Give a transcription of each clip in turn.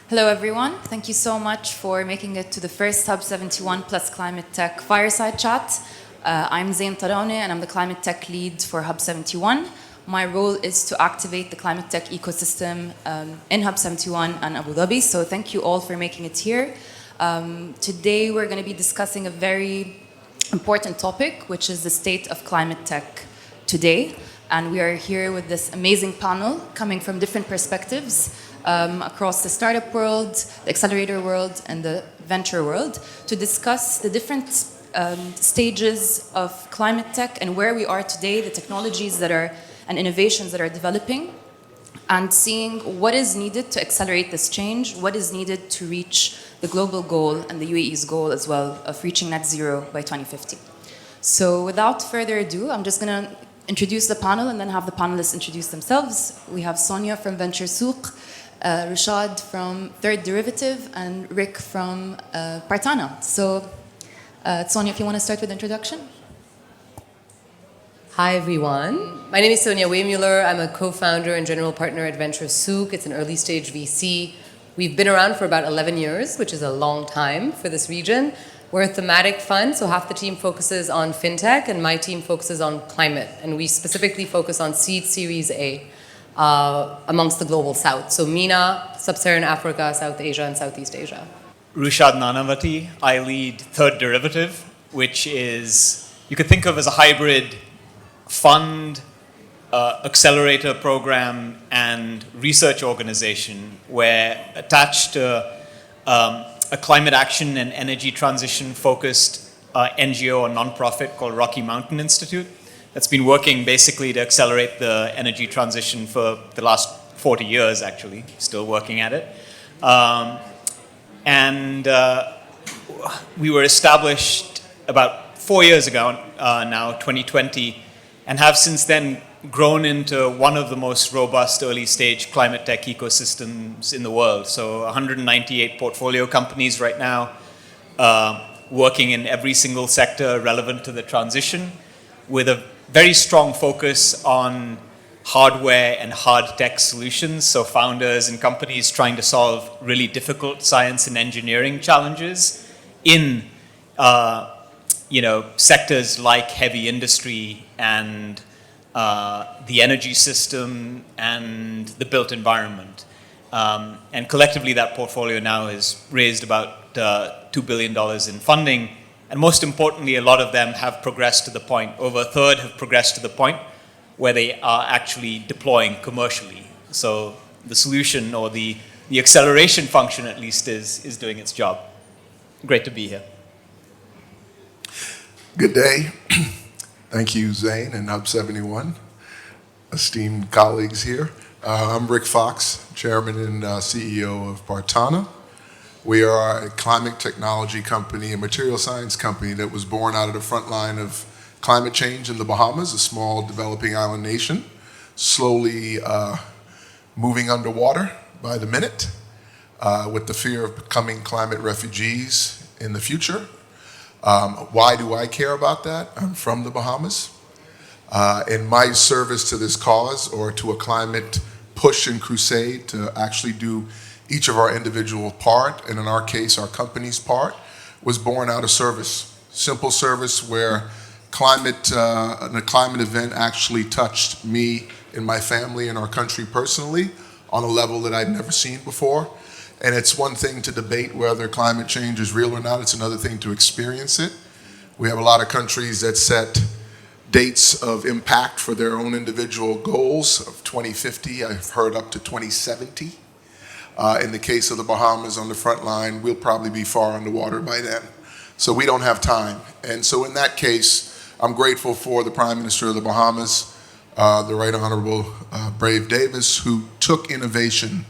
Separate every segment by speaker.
Speaker 1: Hello, everyone. Thank you so much for making it to the first Hub71 plus ClimateTech Fireside chat. I'm Zain Tarawneh, and I'm the ClimateTech Lead for Hub71. My role is to activate the ClimateTech ecosystem in Hub71 and Abu Dhabi, so thank you all for making it here. Today, we're going to be discussing a very important topic, which is the state of climate tech today. And we are here with this amazing panel coming from different perspectives across the startup world, the accelerator world, and the venture world to discuss the different stages of climate tech and where we are today, the technologies that are and innovations that are developing, and seeing what is needed to accelerate this change, what is needed to reach the global goal and the UAE's goal as well of reaching net zero by 2050. So without further ado, I'm just going to introduce the panel and then have the panelists introduce themselves. We have Sonia from VentureSouq, Rushad from Third Derivative, and Rick from Partana. So, Sonia, if you want to start with the introduction.
Speaker 2: Hi, everyone. My name is Sonia Weymuller. I'm a co-founder and general partner at VentureSouq. It's an early-stage VC. We've been around for about 11 years, which is a long time for this region. We're a thematic fund, so half the team focuses on fintech, and my team focuses on climate. And we specifically focus on seed Series A. Amongst the global south. So MENA, Sub-Saharan Africa, South Asia, and Southeast Asia.
Speaker 3: Rushad Nanavatty. I lead Third Derivative, which is, you could think of as a hybrid fund, accelerator program, and research organization where attached to a climate action and energy transition focused NGO or nonprofit called Rocky Mountain Institute. That's been working basically to accelerate the energy transition for the last 40 years, actually, still working at it. We were established about 4 years ago now, 2020, and have since then grown into one of the most robust early stage climate tech ecosystems in the world. So 198 portfolio companies right now, working in every single sector relevant to the transition, with a very strong focus on hardware and hard tech solutions. So founders and companies trying to solve really difficult science and engineering challenges in sectors like heavy industry and the energy system and the built environment. And collectively, that portfolio now has raised about $2 billion in funding. And most importantly, a lot of them have progressed to the point, over a third have progressed to the point where they are actually deploying commercially. So the solution, or the acceleration function at least, is doing its job. Great to be here.
Speaker 4: Good day. Thank you, Zain and Hub71, esteemed colleagues here. I'm Rick Fox, Chairman and CEO of Partana. We are a climate technology company, a material science company that was born out of the front line of climate change in the Bahamas, a small developing island nation, slowly moving underwater by the minute with the fear of becoming climate refugees in the future. Why do I care about that? I'm from the Bahamas. In my service to this cause, or to a climate push and crusade to actually do each of our individual part, and in our case, our company's part, was born out of service. Simple service where a climate event actually touched me and my family and our country personally on a level that I'd never seen before. And it's one thing to debate whether climate change is real or not. It's another thing to experience it. We have a lot of countries that set dates of impact for their own individual goals of 2050. I've heard up to 2070. In the case of the Bahamas on the front line, we'll probably be far underwater by then. So we don't have time. And so in that case, I'm grateful for the Prime Minister of the Bahamas, the Right Honorable Brave Davis, who took innovation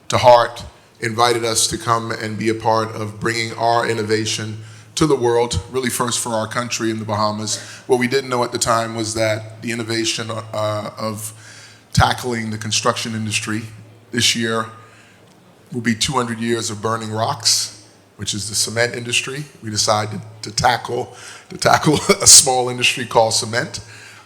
Speaker 4: to heart, invited us to come and be a part of bringing our innovation to the world, really first for our country in the Bahamas. What we didn't know at the time was that the innovation of tackling the construction industry this year will be 200 years of burning rocks, which is the cement industry. We decided to tackle a small industry called cement.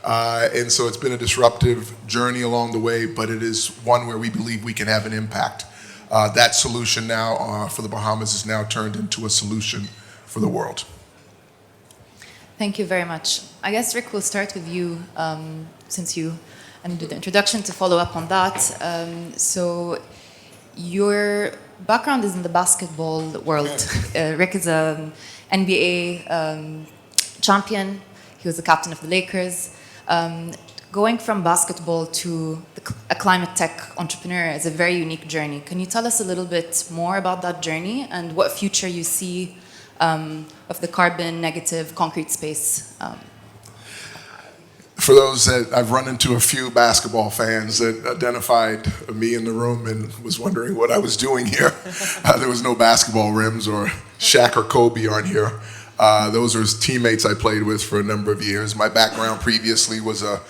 Speaker 4: And so it's been a disruptive journey along the way, but it is one where we believe we can have an impact. That solution now for the Bahamas is now turned into a solution for the world.
Speaker 1: Thank you very much. I guess, Rick, we'll start with you, since you did the introduction, to follow up on that. So your background is in the basketball world. Rick is an NBA champion. He was the captain of the Lakers. Going from basketball to a climate tech entrepreneur is a very unique journey. Can you tell us a little bit more about that journey and what future you see of the carbon negative concrete space?
Speaker 4: For those that I've run into a few basketball fans that identified me in the room and was wondering what I was doing here. There was no basketball rims, or Shaq or Kobe aren't here. Those are teammates I played with for a number of years. My background previously was an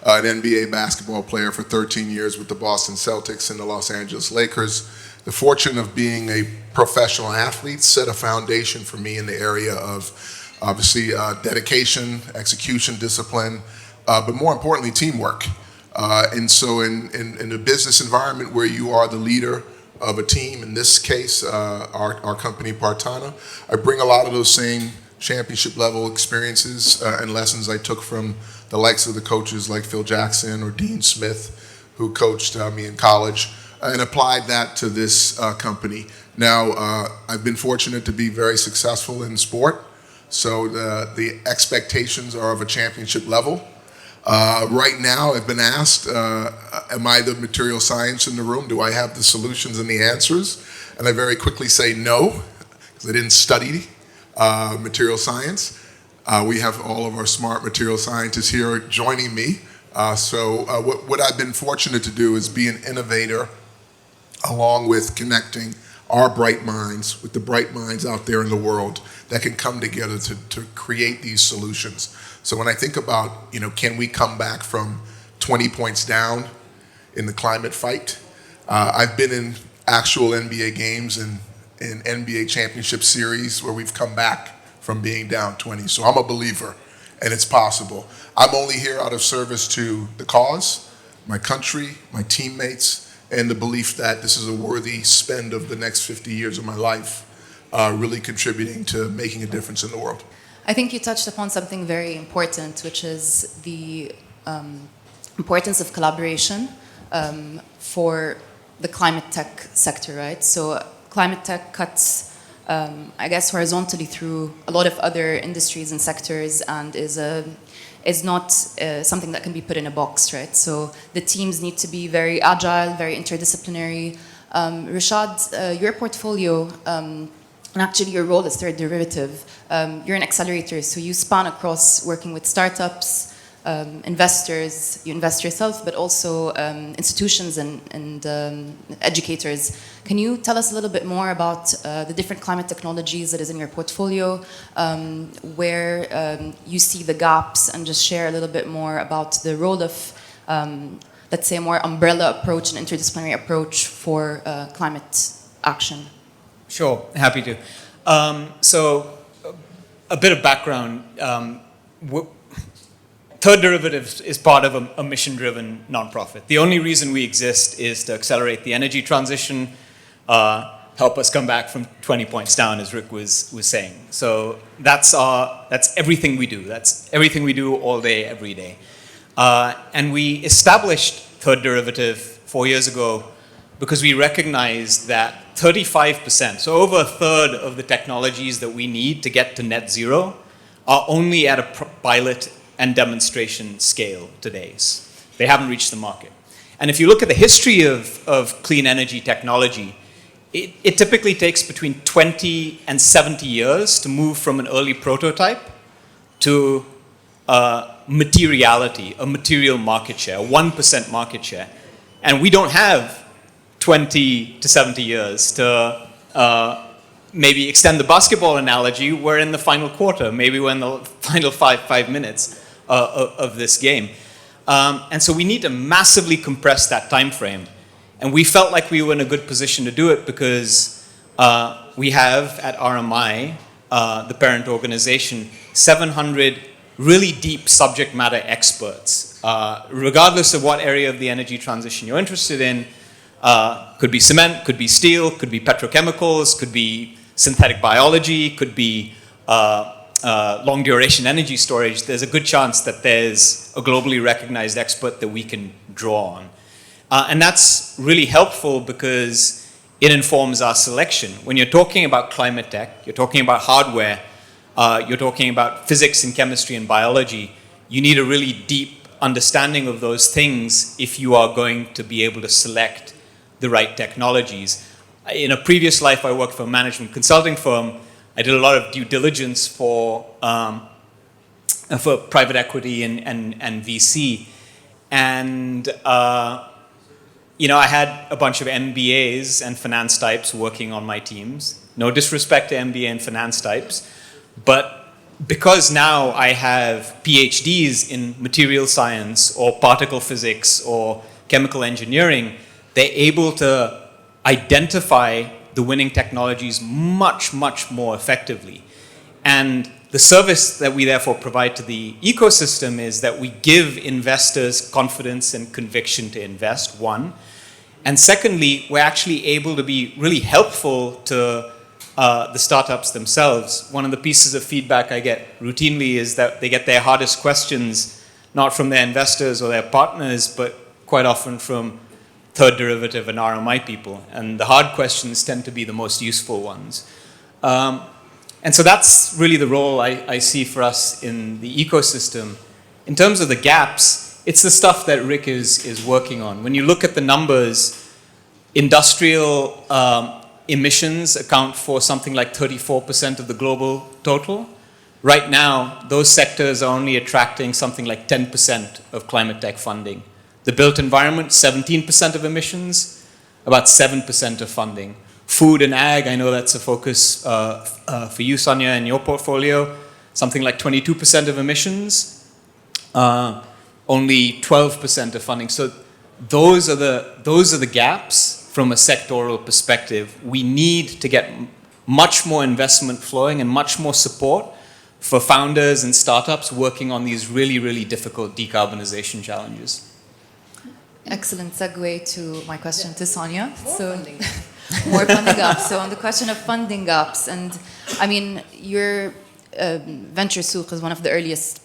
Speaker 4: NBA basketball player for 13 years with the Boston Celtics and the Los Angeles Lakers. The fortune of being a professional athlete set a foundation for me in the area of, obviously, dedication, execution, discipline, but more importantly, teamwork. And so in a business environment where you are the leader of a team, in this case, our company, Partana, I bring a lot of those same championship level experiences and lessons I took from the likes of the coaches like Phil Jackson or Dean Smith, who coached me in college, and applied that to this company. Now, I've been fortunate to be very successful in sport, so the expectations are of a championship level. Right now, I've been asked, am I the material science in the room? Do I have the solutions and the answers? And I very quickly say no, because I didn't study material science. We have all of our smart material scientists here joining me. So what I've been fortunate to do is be an innovator along with connecting our bright minds with the bright minds out there in the world that can come together to create these solutions. So when I think about, can we come back from 20 points down in the climate fight? I've been in actual NBA games and in NBA championship series where we've come back from being down 20. So I'm a believer, and it's possible. I'm only here out of service to the cause, my country, my teammates, and the belief that this is a worthy spend of the next 50 years of my life, really contributing to making a difference in the world.
Speaker 1: I think you touched upon something very important, which is the importance of collaboration for the climate tech sector, right? So climate tech cuts, I guess, horizontally through a lot of other industries and sectors, and is not something that can be put in a box, right? So the teams need to be very agile, very interdisciplinary. Rushad, your portfolio, and actually your role as third derivative, you're an accelerator, so you span across working with startups, investors, you invest yourself, but also institutions and educators. Can you tell us a little bit more about the different climate technologies that is in your portfolio, where you see the gaps, and just share a little bit more about the role of, let's say, a more umbrella approach and interdisciplinary approach for climate action?
Speaker 3: Sure, happy to. So a bit of background. Third Derivatives is part of a mission-driven nonprofit. The only reason we exist is to accelerate the energy transition, help us come back from 20 points down, as Rick was saying. So that's everything we do. That's everything we do all day, every day. And we established Third Derivative 4 years ago because we recognized that 35%, so over a third of the technologies that we need to get to net zero are only at a pilot and demonstration scale today. They haven't reached the market. And if you look at the history of clean energy technology, it typically takes between 20 and 70 years to move from an early prototype to materiality, a material market share, 1% market share. And we don't have 20 to 70 years to maybe extend the basketball analogy. We're in the final quarter, maybe we're in the final five minutes of this game. And so we need to massively compress that time frame. And we felt like we were in a good position to do it because we have at RMI, the parent organization, 700 really deep subject matter experts. Regardless of what area of the energy transition you're interested in, Could be cement, could be steel, could be petrochemicals, could be synthetic biology, could be long duration energy storage. There's a good chance that there's a globally recognized expert that we can draw on. And that's really helpful because it informs our selection. When you're talking about climate tech, you're talking about hardware, you're talking about physics and chemistry and biology, you need a really deep understanding of those things if you are going to be able to select the right technologies. In a previous life, I worked for a management consulting firm. I did a lot of due diligence for private equity and VC. And I had a bunch of MBAs and finance types working on my teams. No disrespect to MBA and finance types, but because now I have PhDs in material science or particle physics or chemical engineering, they're able to identify the winning technologies much, much more effectively. And the service that we therefore provide to the ecosystem is that we give investors confidence and conviction to invest, one. And secondly, we're actually able to be really helpful to the startups themselves. One of the pieces of feedback I get routinely is that they get their hardest questions not from their investors or their partners, but quite often from third derivative and RMI people. And the hard questions tend to be the most useful ones. And so that's really the role I see for us in the ecosystem. In terms of the gaps, it's the stuff that Rick is working on. When you look at the numbers, industrial emissions account for something like 34% of the global total. Right now, those sectors are only attracting something like 10% of climate tech funding. The built environment, 17% of emissions, about 7% of funding. Food and ag, I know that's a focus for you, Sonia, in your portfolio. Something like 22% of emissions, only 12% of funding. So those are the gaps from a sectoral perspective. We need to get much more investment flowing and much more support for founders and startups working on these really, really difficult decarbonization challenges.
Speaker 1: Excellent segue to my question to Sonia. More funding gaps. So on the question of funding gaps, and I mean, your VentureSouq is one of the earliest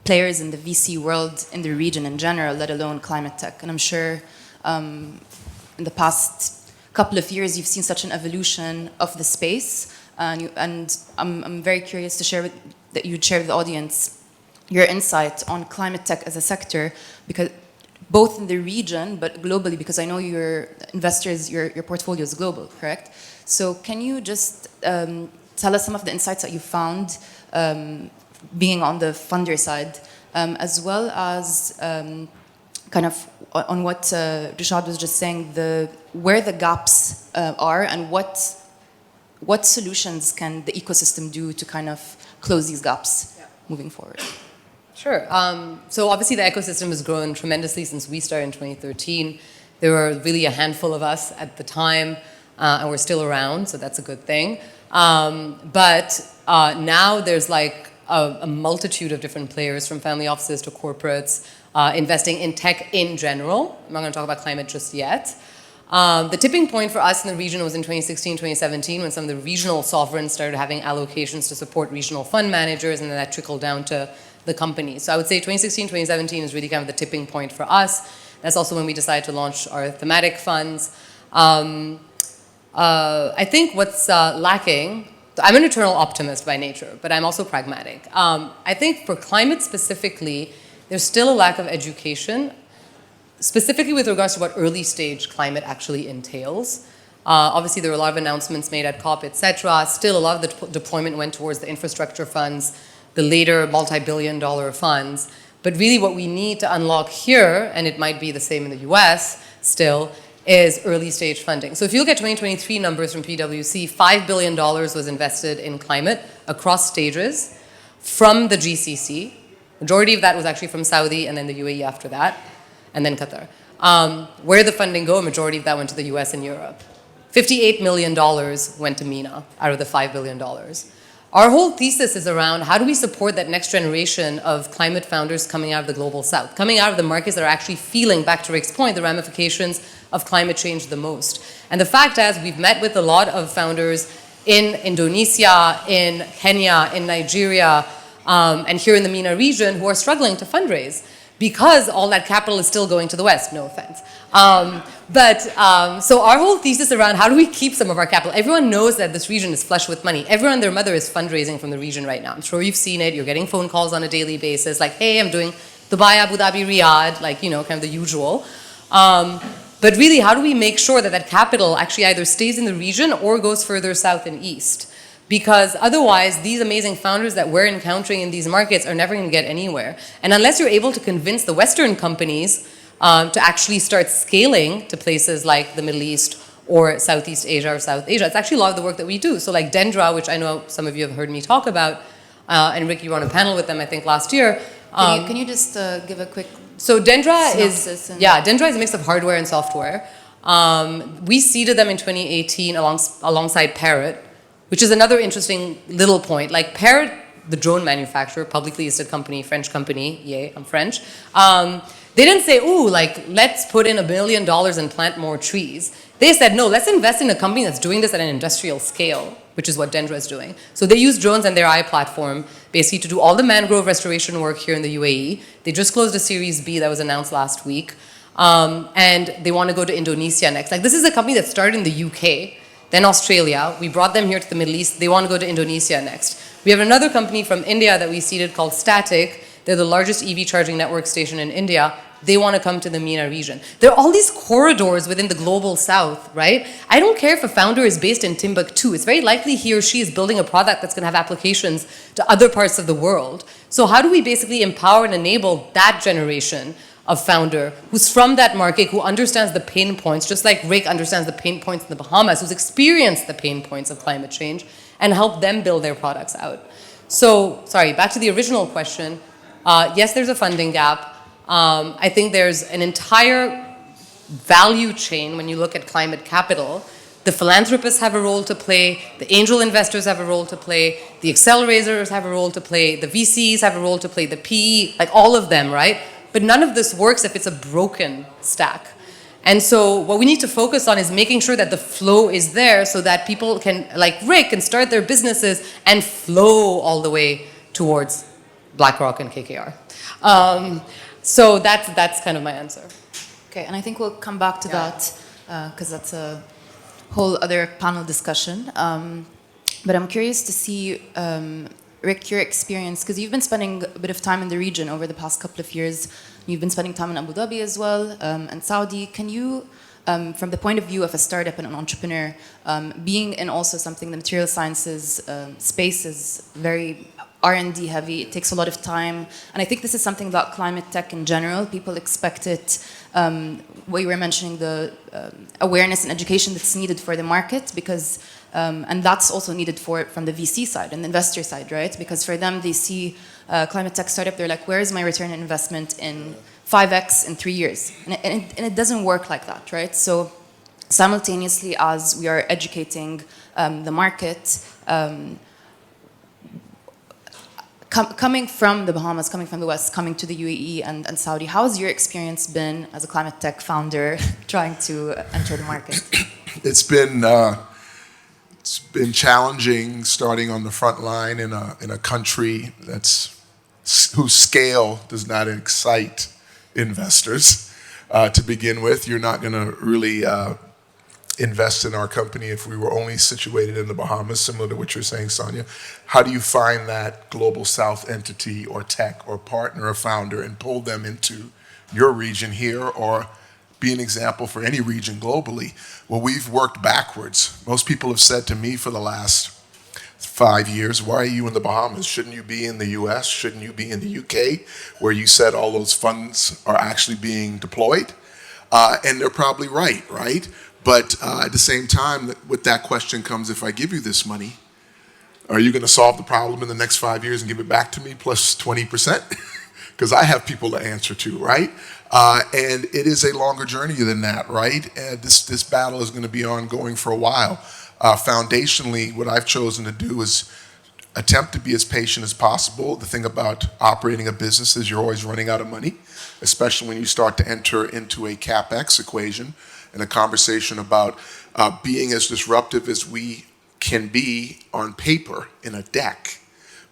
Speaker 1: players in the VC world in the region in general, let alone climate tech. And I'm sure in the past couple of years, you've seen such an evolution of the space. And I'm very curious to share that you'd share with the audience your insight on climate tech as a sector, because both in the region, but globally, because I know your investors, your portfolio is global, correct? So can you just tell us some of the insights that you found being on the funder side, as well as kind of on what Rushad was just saying, where the gaps are and what solutions can the ecosystem do to kind of close these gaps moving forward?
Speaker 2: Sure. So obviously the ecosystem has grown tremendously since we started in 2013. There were really a handful of us at the time, and we're still around, so that's a good thing. But now there's like a multitude of different players, from family offices to corporates, investing in tech in general. I'm not going to talk about climate just yet. The tipping point for us in the region was in 2016, 2017, when some of the regional sovereigns started having allocations to support regional fund managers, and then that trickled down to the company. So I would say 2016, 2017 is really kind of the tipping point for us. That's also when we decided to launch our thematic funds. I think what's lacking, I'm an eternal optimist by nature, but I'm also pragmatic. I think for climate specifically, there's still a lack of education, specifically with regards to what early stage climate actually entails. Obviously, there were a lot of announcements made at COP, etc. Still, a lot of the deployment went towards the infrastructure funds, the later multi-billion-dollar funds. But really what we need to unlock here, and it might be the same in the US still, is early stage funding. So if you look at 2023 numbers from PwC, $5 billion was invested in climate across stages from the GCC. Majority of that was actually from Saudi and then the UAE after that, and then Qatar. Where did the funding go? A majority of that went to the US and Europe. $58 million went to MENA out of the $5 billion. our whole thesis is around how do we support that next generation of climate founders coming out of the global south, coming out of the markets that are actually feeling, back to Rick's point, the ramifications of climate change the most. And the fact is, we've met with a lot of founders in Indonesia, in Kenya, in Nigeria, and here in the MENA region who are struggling to fundraise because all that capital is still going to the West, no offense. So our whole thesis around how do we keep some of our capital, everyone knows that this region is flush with money. Everyone and their mother is fundraising from the region right now. I'm sure you've seen it. You're getting phone calls on a daily basis like, hey, I'm doing Dubai, Abu Dhabi, Riyadh, like, you know, kind of the usual. But really, how do we make sure that that capital actually either stays in the region or goes further south and east? Because otherwise, these amazing founders that we're encountering in these markets are never going to get anywhere. And unless you're able to convince the Western companies to actually start scaling to places like the Middle East or Southeast Asia or South Asia, it's actually a lot of the work that we do. So like Dendra, which I know some of you have heard me talk about, and Rick, you were on a panel with them, I think, last year.
Speaker 1: Can you just give a quick
Speaker 2: So Dendra is
Speaker 1: synopsis?
Speaker 2: a mix of hardware and software. We seeded them in 2018 alongside Parrot, which is another interesting little point. Like Parrot, the drone manufacturer, publicly listed company, French company, yay, I'm French. They didn't say, ooh, like, let's put in $1 billion and plant more trees. They said, no, let's invest in a company that's doing this at an industrial scale, which is what Dendra is doing. So they use drones and their platform basically to do all the mangrove restoration work here in the UAE. They just closed a Series B that was announced last week. And they want to go to Indonesia next. Like, this is a company that started in the UK, then Australia. We brought them here to the Middle East. They want to go to Indonesia next. We have another company from India that we seeded called Static. They're the largest EV charging network station in India. They want to come to the MENA region. There are all these corridors within the global south, right? I don't care if a founder is based in Timbuktu. It's very likely he or she is building a product that's going to have applications to other parts of the world. So how do we basically empower and enable that generation of founder who's from that market, who understands the pain points, just like Rick understands the pain points in the Bahamas, who's experienced the pain points of climate change, and help them build their products out. So, sorry, back to the original question. Yes, there's a funding gap. I think there's an entire value chain when you look at climate capital. The philanthropists have a role to play, the angel investors have a role to play, the accelerators have a role to play, the VCs have a role to play, the PE, like all of them, right? But none of this works if it's a broken stack. And so what we need to focus on is making sure that the flow is there so that people can, like Rick, can start their businesses and flow all the way towards BlackRock and KKR. So that's kind of my answer.
Speaker 1: Okay, and I think we'll come back to that because that's a whole other panel discussion. But I'm curious to see, Rick, your experience, because you've been spending a bit of time in the region over the past couple of years. You've been spending time in Abu Dhabi as well, and Saudi. Can you, from the point of view of a startup and an entrepreneur, being in also something, the material sciences space is very R&D heavy, it takes a lot of time, and I think this is something about climate tech in general. People expect it, what you were mentioning, the awareness and education that's needed for the market, because and that's also needed from the VC side and the investor side, right? Because for them, they see climate tech startup, they're like, where is my return on investment in 5x in 3 years? And it doesn't work like that, right? So simultaneously, as we are educating the market, coming from the Bahamas, coming from the West, coming to the UAE and Saudi, how has your experience been as a climate tech founder trying to enter the market?
Speaker 4: It's been challenging starting on the front line in a country whose scale does not excite investors to begin with. You're not going to really invest in our company if we were only situated in the Bahamas, similar to what you're saying, Sonia. How do you find that global south entity or tech or partner or founder and pull them into your region here or be an example for any region globally? Well, we've worked backwards. Most people have said to me for the last 5 years, why are you in the Bahamas? Shouldn't you be in the US? Shouldn't you be in the UK, where you said all those funds are actually being deployed? And they're probably right? But at the same time, with that question comes, if I give you this money, are you going to solve the problem in the next 5 years and give it back to me plus 20%? Because I have people to answer to, right? And it is a longer journey than that, right? And this battle is going to be ongoing for a while. Foundationally, what I've chosen to do is attempt to be as patient as possible. The thing about operating a business is you're always running out of money, especially when you start to enter into a CapEx equation and a conversation about being as disruptive as we can be on paper in a deck,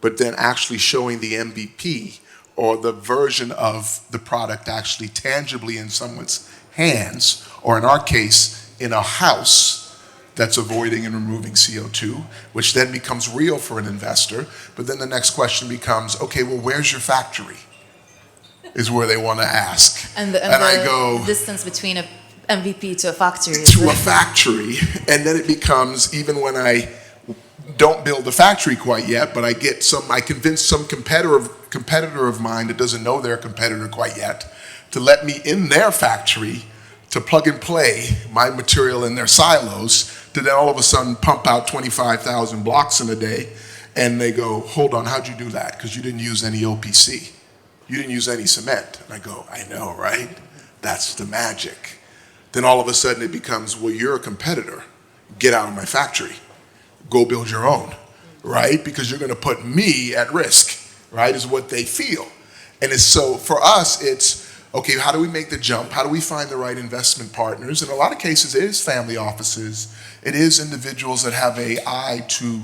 Speaker 4: but then actually showing the MVP or the version of the product actually tangibly in someone's hands, or in our case, in a house that's avoiding and removing CO2, which then becomes real for an investor. But then the next question becomes, okay, well, where's your factory? Is where they want to ask.
Speaker 1: And
Speaker 4: I go,
Speaker 1: the distance between a MVP to a factory.
Speaker 4: To a factory, and then it becomes, even when I don't build the factory quite yet, but I convince some competitor of mine that doesn't know their competitor quite yet to let me in their factory to plug and play my material in their silos, to then all of a sudden pump out 25,000 blocks in a day. And they go, hold on, how'd you do that? Because you didn't use any OPC. You didn't use any cement. And I go, I know, right? That's the magic. Then all of a sudden it becomes, well, you're a competitor. Get out of my factory. Go build your own, right? Because you're going to put me at risk, right? Is what they feel. And it's so, for us, it's, okay, how do we make the jump? How do we find the right investment partners? In a lot of cases, it is family offices. It is individuals that have an eye to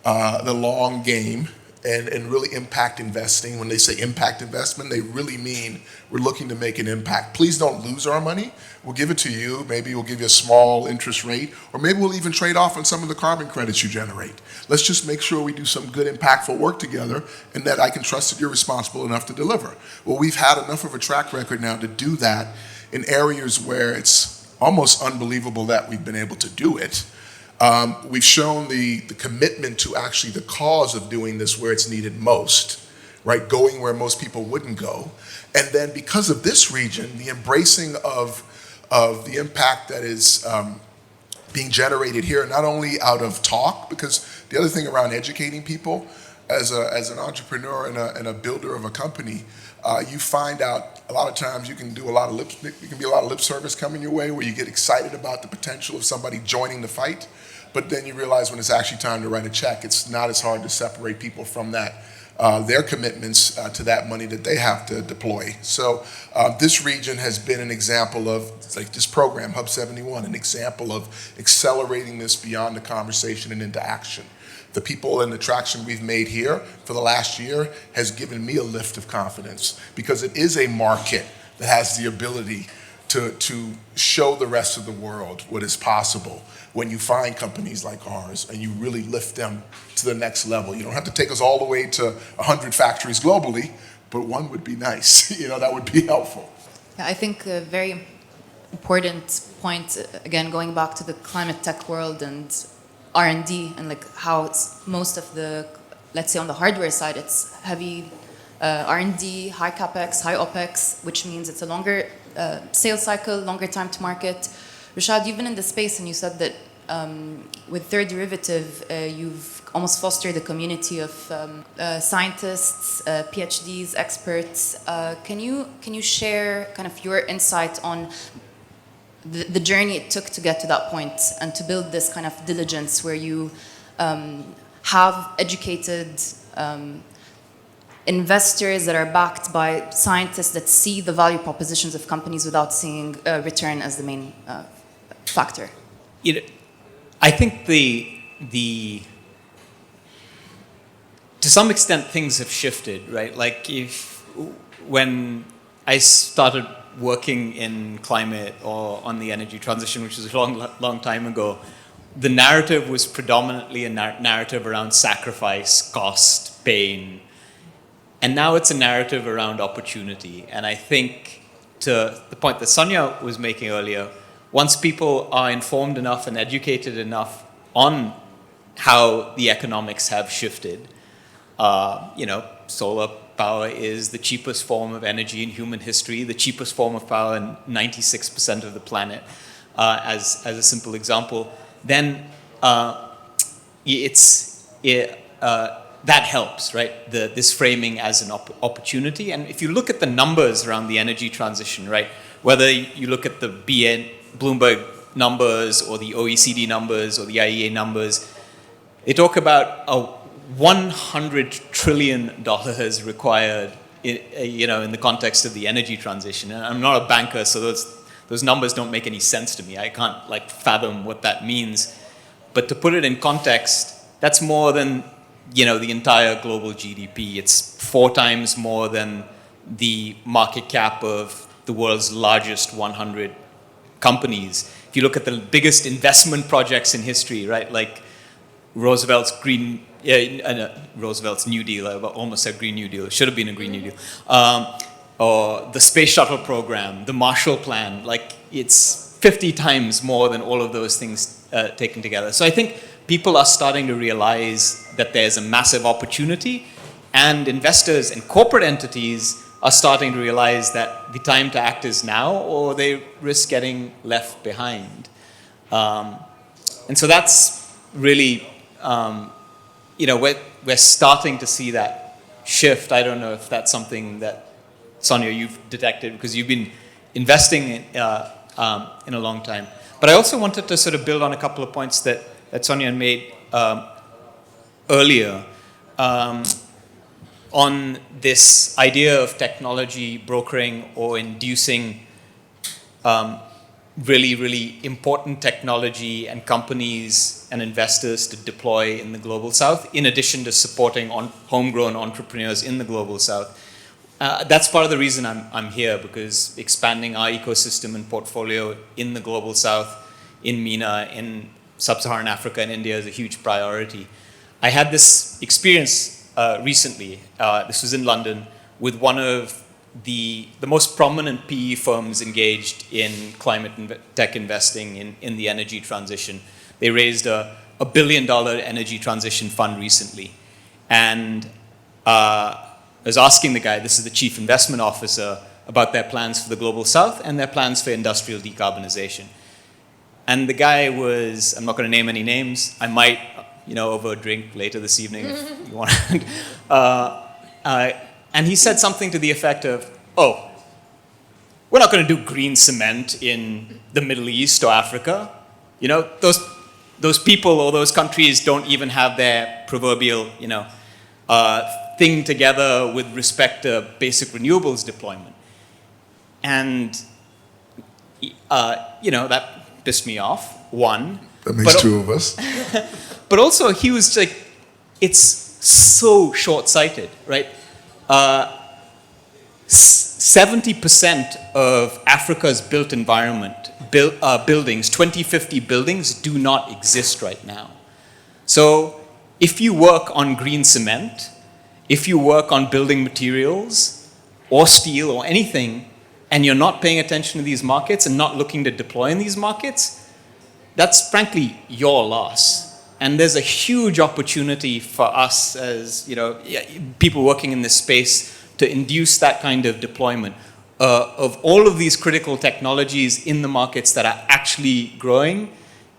Speaker 4: the long game and really impact investing. When they say impact investment, they really mean we're looking to make an impact. Please don't lose our money. We'll give it to you. Maybe we'll give you a small interest rate, or maybe we'll even trade off on some of the carbon credits you generate. Let's just make sure we do some good, impactful work together, and that I can trust that you're responsible enough to deliver. Well, we've had enough of a track record now to do that in areas where it's almost unbelievable that we've been able to do it. We've shown the commitment to actually the cause of doing this where it's needed most, right? Going where most people wouldn't go. And then because of this region, the embracing of the impact that is being generated here, not only out of talk, because the other thing around educating people as an entrepreneur and a builder of a company, you find out a lot of times you can be a lot of lip service coming your way where you get excited about the potential of somebody joining the fight. But then you realize when it's actually time to write a check, it's not as hard to separate people from that, their commitments to that money that they have to deploy. So this region has been an example of, like this program, Hub71, an example of accelerating this beyond the conversation and into action. The people and the traction we've made here for the last year has given me a lift of confidence, because it is a market that has the ability to show the rest of the world what is possible when you find companies like ours and you really lift them to the next level. You don't have to take us all the way to 100 factories globally, but one would be nice. That would be helpful.
Speaker 1: Yeah, I think a very important point, again, going back to the climate tech world and R&D, and like how it's most of the, let's say on the hardware side, it's heavy R&D, high capex, high opex, which means it's a longer sales cycle, longer time to market. Rushad, you've been in the space and you said that with Third Derivative, you've almost fostered a community of scientists, PhDs, experts. Can you share kind of your insight on the journey it took to get to that point and to build this kind of diligence where you have educated investors that are backed by scientists that see the value propositions of companies without seeing return as the main factor?
Speaker 3: I think to some extent things have shifted, right? Like when I started working in climate or on the energy transition, which was a long time ago, the narrative was predominantly a narrative around sacrifice, cost, pain. And now it's a narrative around opportunity. And I think to the point that Sonia was making earlier, once people are informed enough and educated enough on how the economics have shifted, solar power is the cheapest form of energy in human history, the cheapest form of power in 96% of the planet, as a simple example, then that helps, right? This framing as an opportunity. And if you look at the numbers around the energy transition, right, whether you look at the Bloomberg numbers or the OECD numbers or the IEA numbers, they talk about a $100 trillion required, in the context of the energy transition. And I'm not a banker, so those numbers don't make any sense to me. I can't fathom what that means. But to put it in context, that's more than the entire global GDP. It's 4 times more than the market cap of the world's largest 100 companies. If you look at the biggest investment projects in history, right, like Roosevelt's New Deal, I almost said Green New Deal, it should have been a Green New Deal, or the Space Shuttle program, the Marshall Plan, it's 50 times more than all of those things taken together. So I think people are starting to realize that there's a massive opportunity, and investors and corporate entities are starting to realize that the time to act is now, or they risk getting left behind. And so that's really, we're starting to see that shift. I don't know if that's something that, Sonia, you've detected, because you've been investing in a long time. But I also wanted to sort of build on a couple of points that Sonia made earlier. On this idea of technology brokering or inducing really, really important technology and companies and investors to deploy in the Global South, in addition to supporting homegrown entrepreneurs in the Global South. That's part of the reason I'm here, because expanding our ecosystem and portfolio in the Global South, in MENA, in Sub-Saharan Africa and India is a huge priority. I had this experience recently, this was in London, with one of the most prominent PE firms engaged in climate tech investing in the energy transition. They raised a $1 billion energy transition fund recently. And I was asking the guy, this is the chief investment officer, about their plans for the Global South and their plans for industrial decarbonization. And the guy was, I'm not going to name any names, I might, over a drink later this evening if you want. And he said something to the effect of, oh, we're not going to do green cement in the Middle East or Africa. Those people or those countries don't even have their proverbial, thing together with respect to basic renewables deployment. And, that pissed me off, one.
Speaker 4: That makes 2 of us.
Speaker 3: But also he was like, it's so short-sighted, right? 70% of Africa's built environment, buildings, 2050 buildings, do not exist right now. So if you work on green cement, if you work on building materials or steel or anything, and you're not paying attention to these markets and not looking to deploy in these markets, that's frankly your loss. And there's a huge opportunity for us as people working in this space to induce that kind of deployment of all of these critical technologies in the markets that are actually growing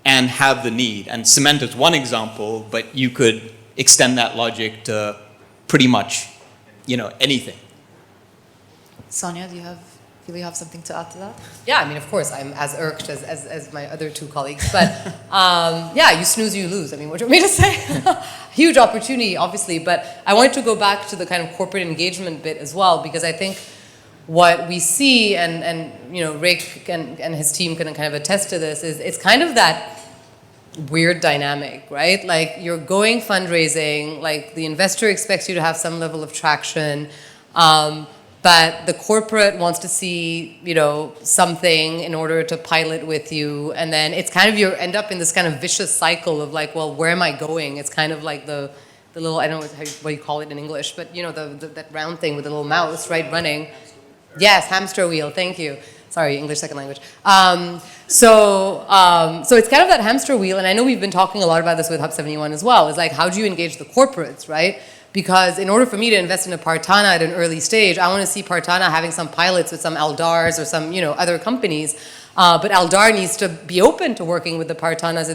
Speaker 3: and have the need. And cement is one example, but you could extend that logic to pretty much anything.
Speaker 1: Sonia, do you have something to add to that?
Speaker 2: Yeah, I mean, of course, I'm as irked as my other 2 colleagues. But you snooze, you lose. I mean, what do you want me to say? Huge opportunity, obviously. But I wanted to go back to the kind of corporate engagement bit as well, because I think what we see, and Rick and his team can kind of attest to this, is it's kind of that weird dynamic, right? Like, you're going fundraising, like the investor expects you to have some level of traction, but the corporate wants to see, something in order to pilot with you, and then it's kind of, you end up in this kind of vicious cycle of like, well, where am I going? It's kind of like the little, I don't know what you call it in English, but that round thing with the little mouse, right, running. Yes, hamster wheel, thank you. Sorry, English second language. So it's kind of that hamster wheel, and I know we've been talking a lot about this with Hub71 as well. It's like, how do you engage the corporates, right? Because in order for me to invest in a Partana at an early stage, I want to see Partana having some pilots with some Aldars or some other companies. But Aldar needs to be open to working with the Partanas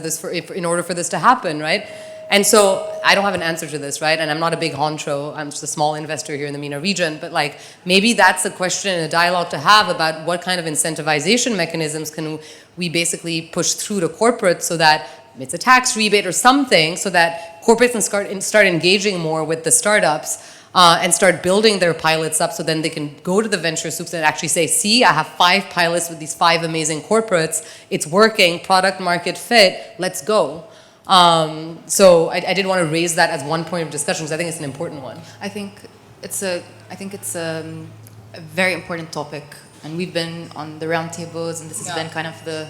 Speaker 2: in order for this to happen, right? And so I don't have an answer to this, right? And I'm not a big honcho. I'm just a small investor here in the MENA region. But like, maybe that's a question and a dialogue to have about what kind of incentivization mechanisms can we basically push through to corporate so that it's a tax rebate or something so that corporates can start engaging more with the startups and start building their pilots up so then they can go to the VentureSouqs and actually say, see, I have 5 pilots with these 5 amazing corporates. It's working, product market fit, let's go. So I did want to raise that as one point of discussion because I think it's an important one.
Speaker 1: I think it's a very important topic, and we've been on the roundtables, and this has been kind of the.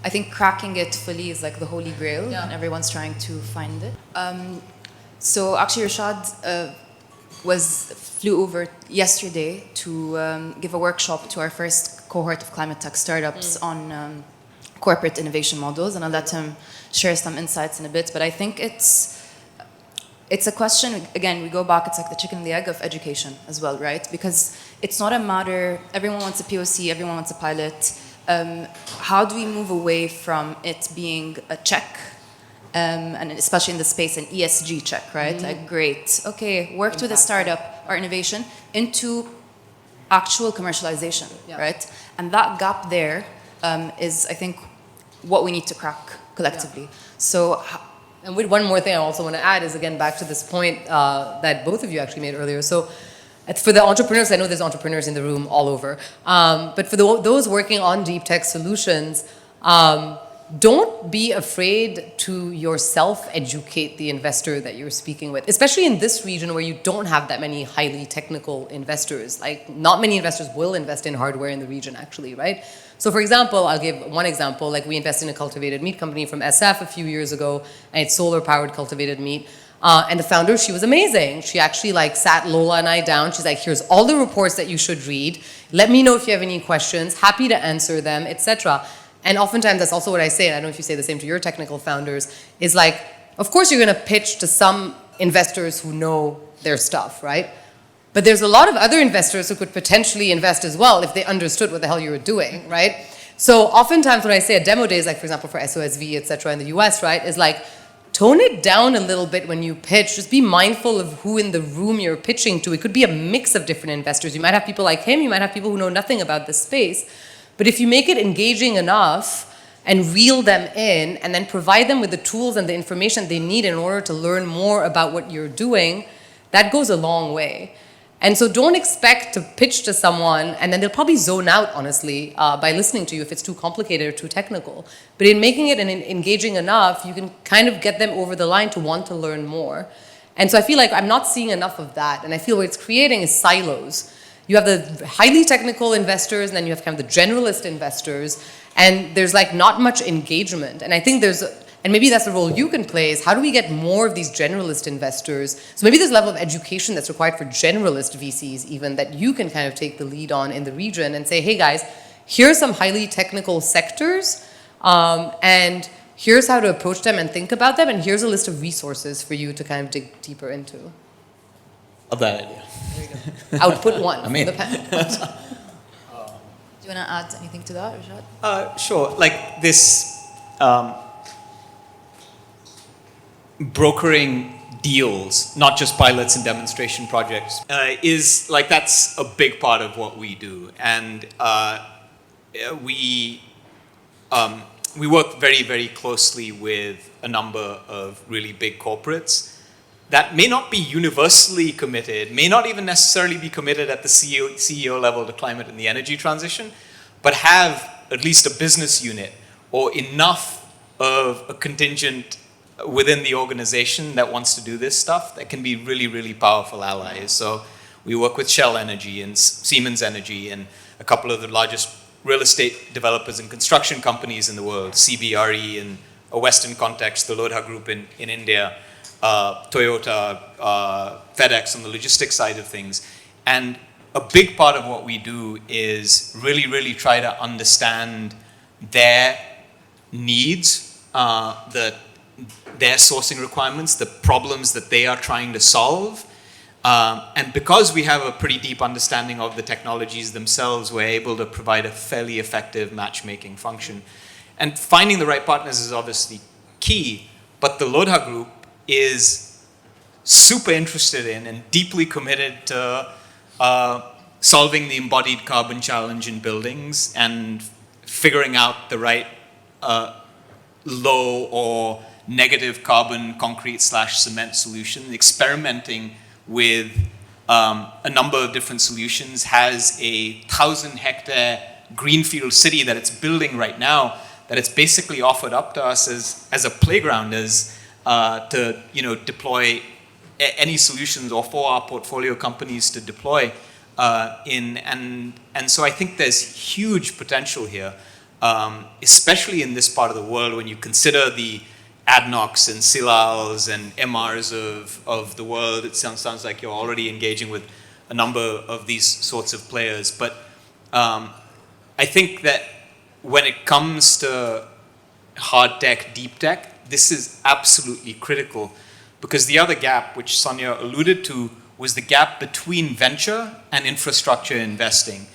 Speaker 1: I think cracking it fully is like the holy grail, and everyone's trying to find it. So actually, Rushad flew over yesterday to give a workshop to our first cohort of climate tech startups on corporate innovation models, and I'll let him share some insights in a bit. But I think it's a question, again, we go back, it's like the chicken and the egg of education as well, right? Because it's not a matter, everyone wants a POC, everyone wants a pilot. How do we move away from it being a check, and especially in the space, an ESG check, right? Like, great, okay, worked with a startup or innovation into actual commercialization, right? And that gap there is, I think, what we need to crack collectively. So,
Speaker 2: and with one more thing I also want to add is, again, back to this point that both of you actually made earlier. So for the entrepreneurs, I know there's entrepreneurs in the room all over, but for those working on deep tech solutions, don't be afraid to yourself educate the investor that you're speaking with, especially in this region where you don't have that many highly technical investors. Like, not many investors will invest in hardware in the region, actually, right? So for example, I'll give one example, like we invested in a cultivated meat company from SF a few years ago, and it's solar-powered cultivated meat. And the founder, she was amazing. She actually like sat Lola and I down. She's like, here's all the reports that you should read. Let me know if you have any questions. Happy to answer them, etc. And oftentimes that's also what I say, and I don't know if you say the same to your technical founders, is like, of course you're going to pitch to some investors who know their stuff, right? But there's a lot of other investors who could potentially invest as well if they understood what the hell you were doing, right? So oftentimes when I say at demo days, like for example for SOSV, et cetera, in the US, right, is like, tone it down a little bit when you pitch. Just be mindful of who in the room you're pitching to. It could be a mix of different investors. You might have people like him, you might have people who know nothing about this space. But if you make it engaging enough and reel them in and then provide them with the tools and the information they need in order to learn more about what you're doing, that goes a long way. And so don't expect to pitch to someone and then they'll probably zone out, honestly, by listening to you if it's too complicated or too technical. But in making it engaging enough, you can kind of get them over the line to want to learn more. And so I feel like I'm not seeing enough of that. And I feel what it's creating is silos. You have the highly technical investors and then you have kind of the generalist investors. And there's like not much engagement. And I think and maybe that's the role you can play, is how do we get more of these generalist investors? So maybe there's a level of education that's required for generalist VCs even that you can kind of take the lead on in the region and say, hey guys, here's some highly technical sectors and here's how to approach them and think about them, and here's a list of resources for you to kind of dig deeper into.
Speaker 3: Love that idea.
Speaker 2: There you go. Output one.
Speaker 3: I'm in.
Speaker 1: do you want to add anything to that, Rushad?
Speaker 3: Sure. Like this brokering deals, not just pilots and demonstration projects, is like, that's a big part of what we do. And we work very, very closely with a number of really big corporates that may not be universally committed, may not even necessarily be committed at the CEO level to climate and the energy transition, but have at least a business unit or enough of a contingent within the organization that wants to do this stuff that can be really, really powerful allies. So we work with Shell Energy and Siemens Energy and a couple of the largest real estate developers and construction companies in the world, CBRE in a Western context, the Lodha Group in India, Toyota, FedEx on the logistics side of things. And a big part of what we do is really, really try to understand their needs, their sourcing requirements, the problems that they are trying to solve. And because we have a pretty deep understanding of the technologies themselves, we're able to provide a fairly effective matchmaking function. And finding the right partners is obviously key, but the Lodha Group is super interested in and deeply committed to solving the embodied carbon challenge in buildings and figuring out the right low or negative carbon concrete / cement solution, experimenting with a number of different solutions, has a 1,000-hectare greenfield city that it's building right now, that it's basically offered up to us as a playground, to deploy any solutions, or for our portfolio companies to deploy in. And so I think there's huge potential here, especially in this part of the world when you consider the ADNOCs and Silals and MRs of the world. It sounds like you're already engaging with a number of these sorts of players. But I think that when it comes to hard tech, deep tech, this is absolutely critical, because the other gap, which Sonia alluded to, was the gap between venture and infrastructure investing.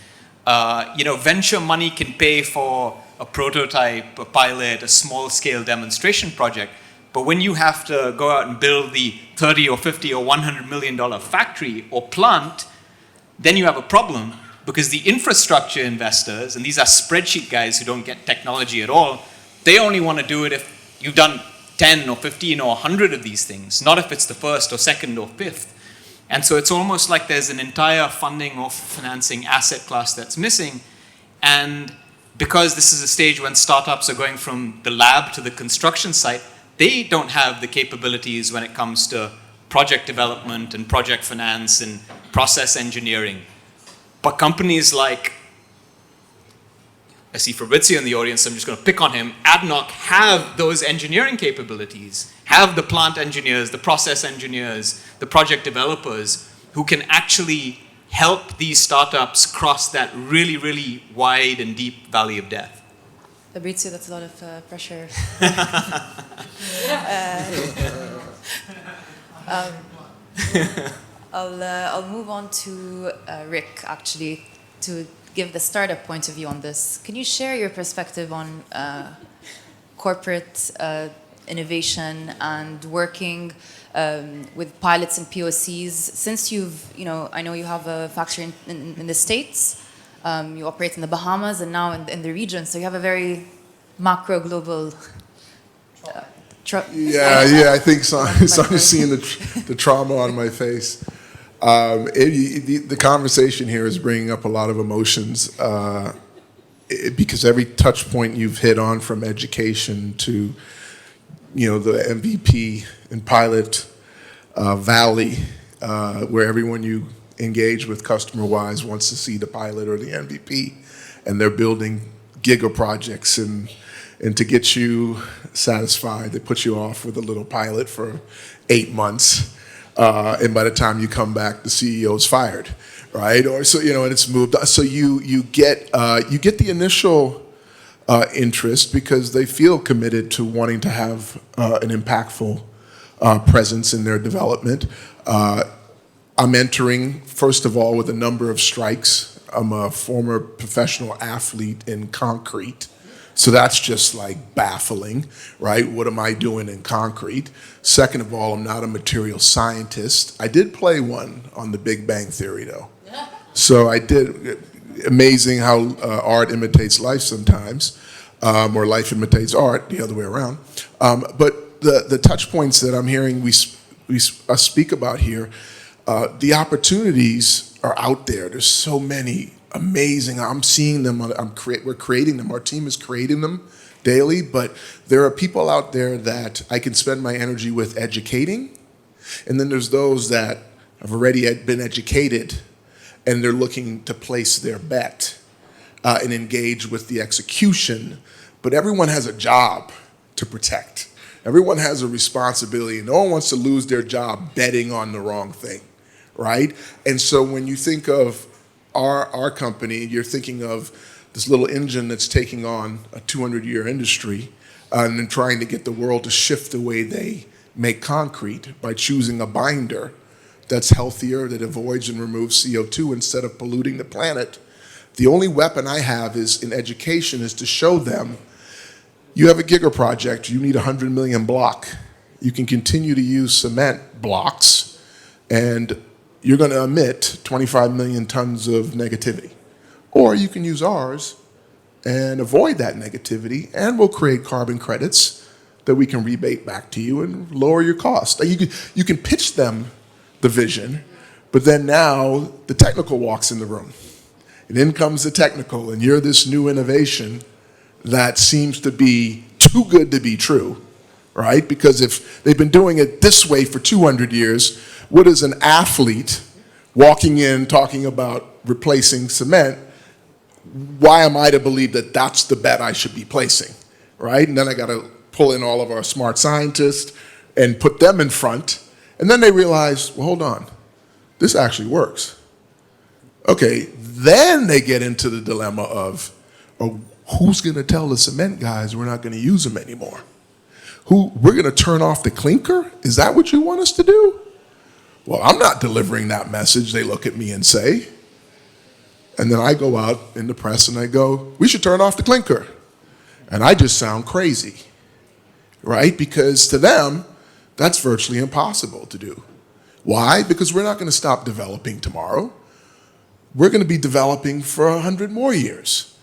Speaker 3: Venture money can pay for a prototype, a pilot, a small-scale demonstration project, but when you have to go out and build the 30 or 50 or $100 million factory or plant, then you have a problem, because the infrastructure investors, and these are spreadsheet guys who don't get technology at all, they only want to do it if you've done 10 or 15 or 100 of these things, not if it's the first or second or fifth. And so it's almost like there's an entire funding or financing asset class that's missing. And because this is a stage when startups are going from the lab to the construction site, they don't have the capabilities when it comes to project development and project finance and process engineering. But companies like, I see Fabrizio in the audience, I'm just going to pick on him, ADNOC have those engineering capabilities, have the plant engineers, the process engineers, the project developers who can actually help these startups cross that really, really wide and deep valley of death.
Speaker 1: Fabrizio, that's a lot of pressure. I'll move on to Rick, actually, to give the startup point of view on this. Can you share your perspective on corporate innovation and working with pilots and POCs? Since I know you have a factory in the States, you operate in the Bahamas and now in the region, so you have a very macro global.
Speaker 4: I think Sonia's seeing the trauma on my face. The conversation here is bringing up a lot of emotions because every touch point you've hit on, from education to the MVP and pilot valley, where everyone you engage with customer-wise wants to see the pilot or the MVP, and they're building giga projects, and to get you satisfied, they put you off with a little pilot for 8 months. And by the time you come back, the CEO's fired, right? Or so and it's moved. So you get the initial interest because they feel committed to wanting to have an impactful presence in their development. I'm entering, first of all, with a number of strikes. I'm a former professional athlete in concrete. So that's just like baffling, right? What am I doing in concrete? Second of all, I'm not a material scientist. I did play one on The Big Bang Theory, though. So I did. Amazing how art imitates life sometimes, or life imitates art, the other way around. But the touch points that I'm hearing we speak about here, the opportunities are out there. There's so many. Amazing. I'm seeing them. We're creating them. Our team is creating them daily, but there are people out there that I can spend my energy with educating, and then there's those that have already been educated and they're looking to place their bet and engage with the execution, but everyone has a job to protect. Everyone has a responsibility. No one wants to lose their job betting on the wrong thing, right? And so when you think of our company, you're thinking of this little engine that's taking on a 200-year industry and then trying to get the world to shift the way they make concrete by choosing a binder that's healthier, that avoids and removes CO2 instead of polluting the planet. The only weapon I have is in education is to show them, you have a giga project, you need 100 million block. You can continue to use cement blocks and you're going to emit 25 million tons of negativity. Or you can use ours and avoid that negativity, and we'll create carbon credits that we can rebate back to you and lower your cost. You can pitch them the vision, but then now the technical walks in the room. And in comes the technical, and you're this new innovation that seems to be too good to be true, right? Because if they've been doing it this way for 200 years, what is an athlete walking in talking about replacing cement? Why am I to believe that that's the bet I should be placing, right? And then I got to pull in all of our smart scientists and put them in front. And then they realize, well, hold on, this actually works. Okay, then they get into the dilemma of, oh, who's going to tell the cement guys we're not going to use them anymore? We're going to turn off the clinker? Is that what you want us to do? Well, I'm not delivering that message, they look at me and say. And then I go out in the press and I go, we should turn off the clinker. And I just sound crazy, right? Because to them, that's virtually impossible to do. Why? Because we're not going to stop developing tomorrow. We're going to be developing for 100 more years.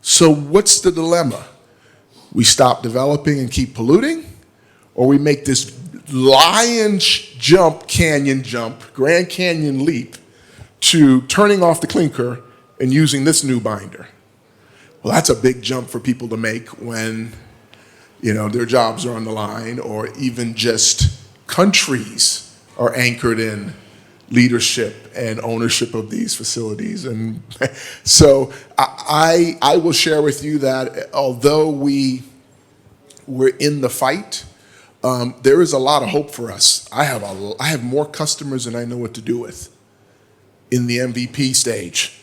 Speaker 4: So what's the dilemma? We stop developing and keep polluting, or we make this canyon jump, Grand Canyon leap to turning off the clinker and using this new binder. Well, that's a big jump for people to make when, their jobs are on the line, or even just countries are anchored in leadership and ownership of these facilities. And so I will share with you that although we're in the fight, there is a lot of hope for us. I have more customers than I know what to do with in the MVP stage.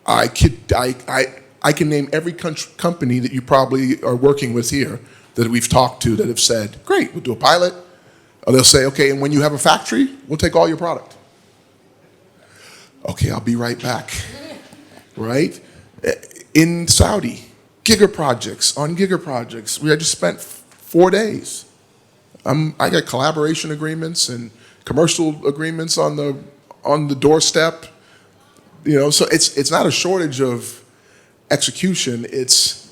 Speaker 4: I can name every company that you probably are working with here that we've talked to that have said, great, we'll do a pilot. Or they'll say, okay, and when you have a factory, we'll take all your product. Okay, I'll be right back, right? In Saudi, giga projects. I just spent 4 days. I got collaboration agreements and commercial agreements on the doorstep. So it's not a shortage of execution. It's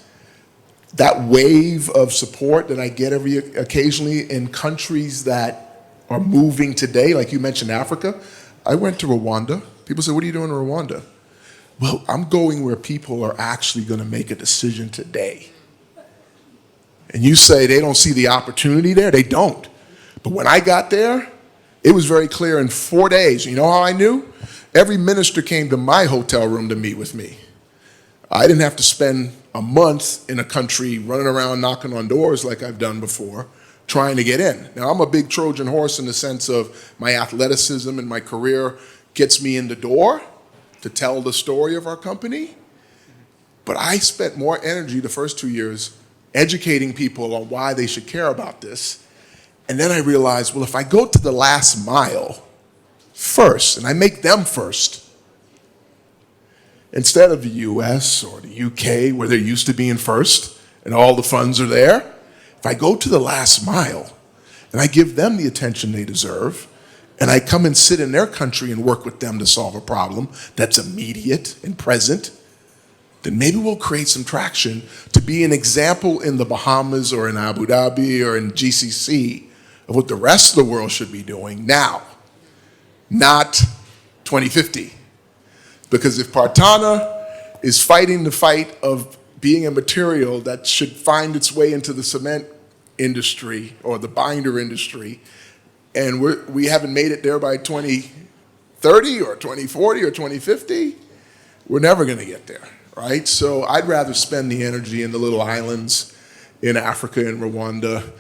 Speaker 4: that wave of support that I get occasionally in countries that are moving today, like you mentioned Africa. I went to Rwanda. People say, what are you doing in Rwanda? Well, I'm going where people are actually going to make a decision today. And you say they don't see the opportunity there? They don't. But when I got there, it was very clear in 4 days. You know how I knew? Every minister came to my hotel room to meet with me. I didn't have to spend a month in a country running around knocking on doors like I've done before, trying to get in. Now, I'm a big Trojan horse in the sense of my athleticism and my career gets me in the door to tell the story of our company. But I spent more energy the first 2 years educating people on why they should care about this. And then I realized, well, if I go to the last mile first, and I make them first, instead of the US or the UK, where they're used to being first and all the funds are there, if I go to the last mile and I give them the attention they deserve, and I come and sit in their country and work with them to solve a problem that's immediate and present, then maybe we'll create some traction to be an example in the Bahamas or in Abu Dhabi or in GCC of what the rest of the world should be doing now, not 2050. Because if Partana is fighting the fight of being a material that should find its way into the cement industry or the binder industry, and we haven't made it there by 2030 or 2040 or 2050, we're never going to get there, right? So I'd rather spend the energy in the little islands in Africa and Rwanda,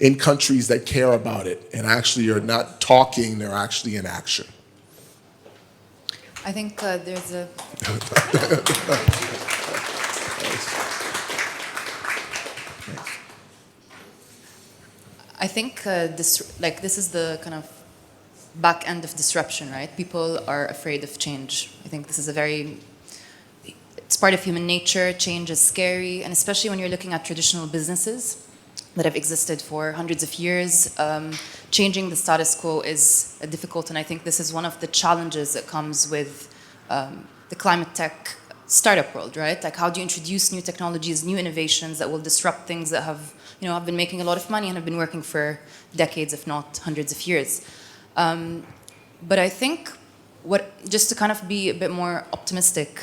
Speaker 4: in countries that care about it and actually are not talking, they're actually in action.
Speaker 1: I think there's a... I think this is the kind of back end of disruption, right? People are afraid of change. I think this is it's part of human nature. Change is scary, and especially when you're looking at traditional businesses that have existed for hundreds of years, changing the status quo is difficult, and I think this is one of the challenges that comes with the ClimateTech startup world, right? Like how do you introduce new technologies, new innovations that will disrupt things that have been making a lot of money and have been working for decades, if not hundreds of years. But I think just to kind of be a bit more optimistic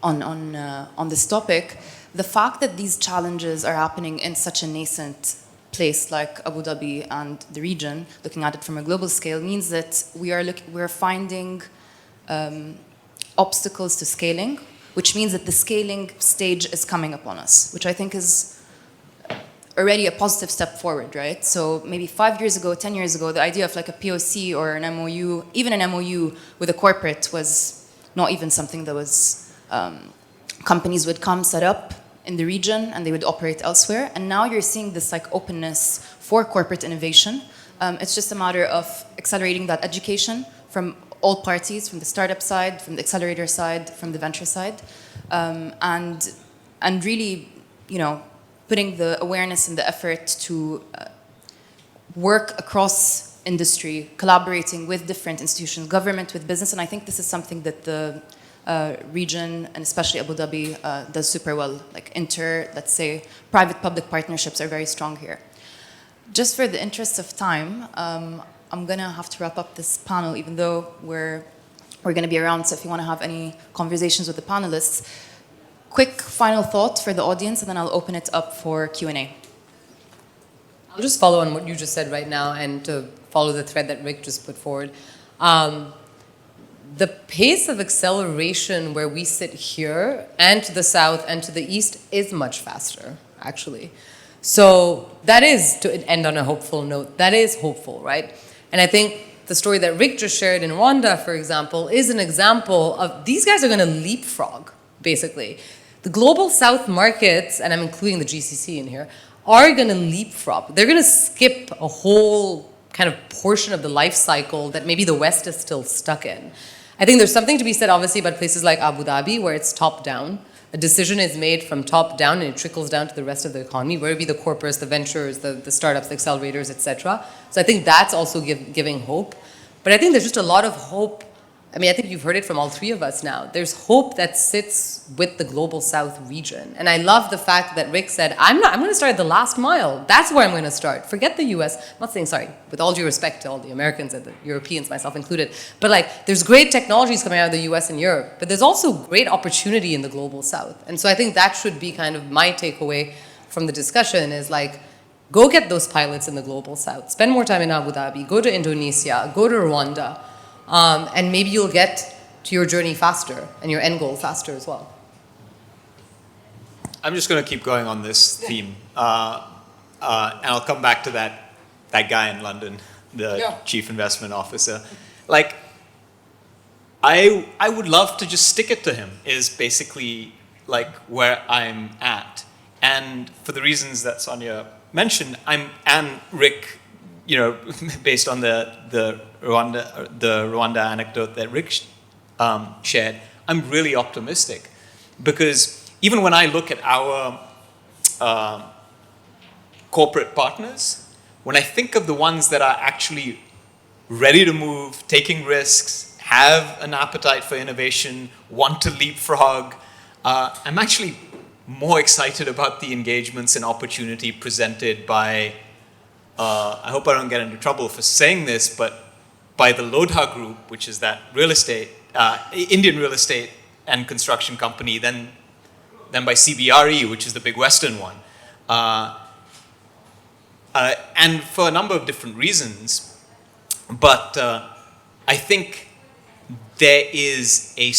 Speaker 1: on this topic, the fact that these challenges are happening in such a nascent place like Abu Dhabi and the region, looking at it from a global scale, means that we're finding obstacles to scaling, which means that the scaling stage is coming upon us, which I think is already a positive step forward, right? So maybe 5 years ago, 10 years ago, the idea of like a POC or an MOU, even an MOU with a corporate was not even something that was, companies would come set up in the region and they would operate elsewhere. And now you're seeing this like openness for corporate innovation. It's just a matter of accelerating that education from all parties, from the startup side, from the accelerator side, from the venture side, and really, putting the awareness and the effort to work across industry, collaborating with different institutions, government with business, and I think this is something that the region, and especially Abu Dhabi, does super well. Like let's say, private-public partnerships are very strong here. Just for the interest of time, I'm gonna have to wrap up this panel, even though we're gonna be around, so if you wanna have any conversations with the panelists. Quick final thought for the audience, and then I'll open it up for Q&A.
Speaker 2: I'll just follow on what you just said right now, and to follow the thread that Rick just put forward. The pace of acceleration where we sit here and to the south and to the east is much faster, actually. So that is, to end on a hopeful note, that is hopeful, right? And I think the story that Rick just shared in Rwanda, for example, is an example of these guys are going to leapfrog, basically. The global south markets, and I'm including the GCC in here, are going to leapfrog. They're going to skip a whole kind of portion of the life cycle that maybe the West is still stuck in. I think there's something to be said, obviously, about places like Abu Dhabi, where it's top-down. A decision is made from top-down, and it trickles down to the rest of the economy, whether it be the corporates, the ventures, the startups, the accelerators, etc. So I think that's also giving hope. But I think there's just a lot of hope. I mean, I think you've heard it from all three of us now. There's hope that sits with the global south region. And I love the fact that Rick said, I'm going to start at the last mile. That's where I'm going to start. Forget the US. I'm not saying, sorry, with all due respect to all the Americans and the Europeans, myself included. But like, there's great technologies coming out of the US and Europe, but there's also great opportunity in the global south. And so I think that should be kind of my takeaway from the discussion is like, go get those pilots in the global south. Spend more time in Abu Dhabi. Go to Indonesia. Go to Rwanda. And maybe you'll get to your journey faster and your end goal faster as well.
Speaker 3: I'm just going to keep going on this theme. And I'll come back to that guy in London, the chief investment officer. Like, I would love to just stick it to him, is basically like where I'm at. And for the reasons that Sonia mentioned, and Rick, based on the Rwanda anecdote that Rick shared, I'm really optimistic, because even when I look at our corporate partners, when I think of the ones that are actually ready to move, taking risks, have an appetite for innovation, want to leapfrog, I'm actually more excited about the engagements and opportunity presented by I hope I don't get into trouble for saying this, but by the Lodha Group, which is that Indian real estate and construction company, then by CBRE, which is the big Western one. And for a number of different reasons. But I think there is a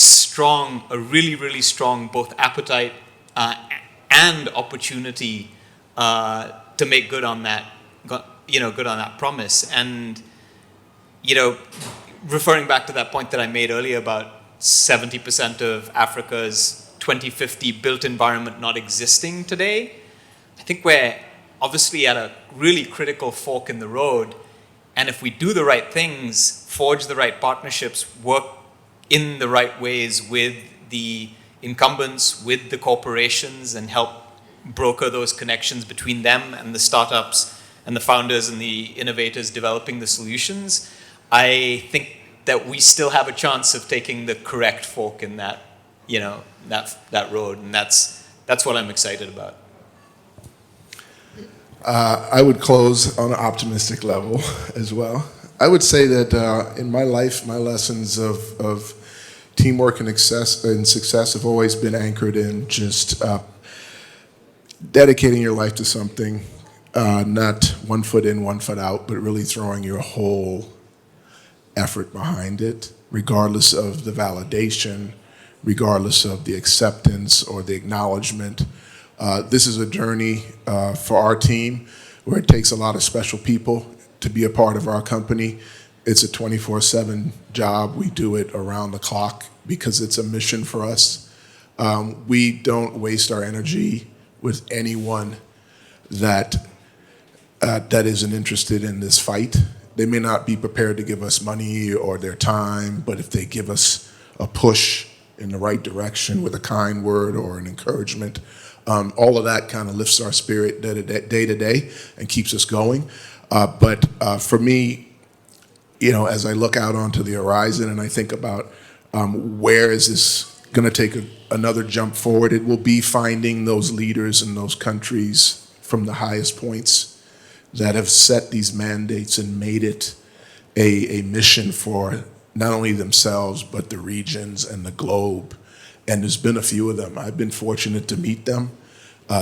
Speaker 3: really, really strong both appetite and opportunity to make good on that. Good on that promise. And, referring back to that point that I made earlier about 70% of Africa's 2050 built environment not existing today, I think we're obviously at a really critical fork in the road. And if we do the right things, forge the right partnerships, work in the right ways with the incumbents, with the corporations, and help broker those connections between them and the startups and the founders and the innovators developing the solutions, I think that we still have a chance of taking the correct fork in that that road, and that's what I'm excited about.
Speaker 4: I would close on an optimistic level as well. I would say that in my life, my lessons of teamwork and success have always been anchored in just dedicating your life to something, not one foot in, one foot out, but really throwing your whole effort behind it, regardless of the validation, regardless of the acceptance or the acknowledgement. This is a journey for our team where it takes a lot of special people to be a part of our company. It's a 24/7 job. We do it around the clock because it's a mission for us. We don't waste our energy with anyone that isn't interested in this fight. They may not be prepared to give us money or their time, but if they give us a push in the right direction with a kind word or an encouragement, all of that kind of lifts our spirit day to day and keeps us going. But for me, as I look out onto the horizon and I think about where is this going to take another jump forward, it will be finding those leaders in those countries from the highest points that have set these mandates and made it a mission for not only themselves, but the regions and the globe. And there's been a few of them. I've been fortunate to meet them.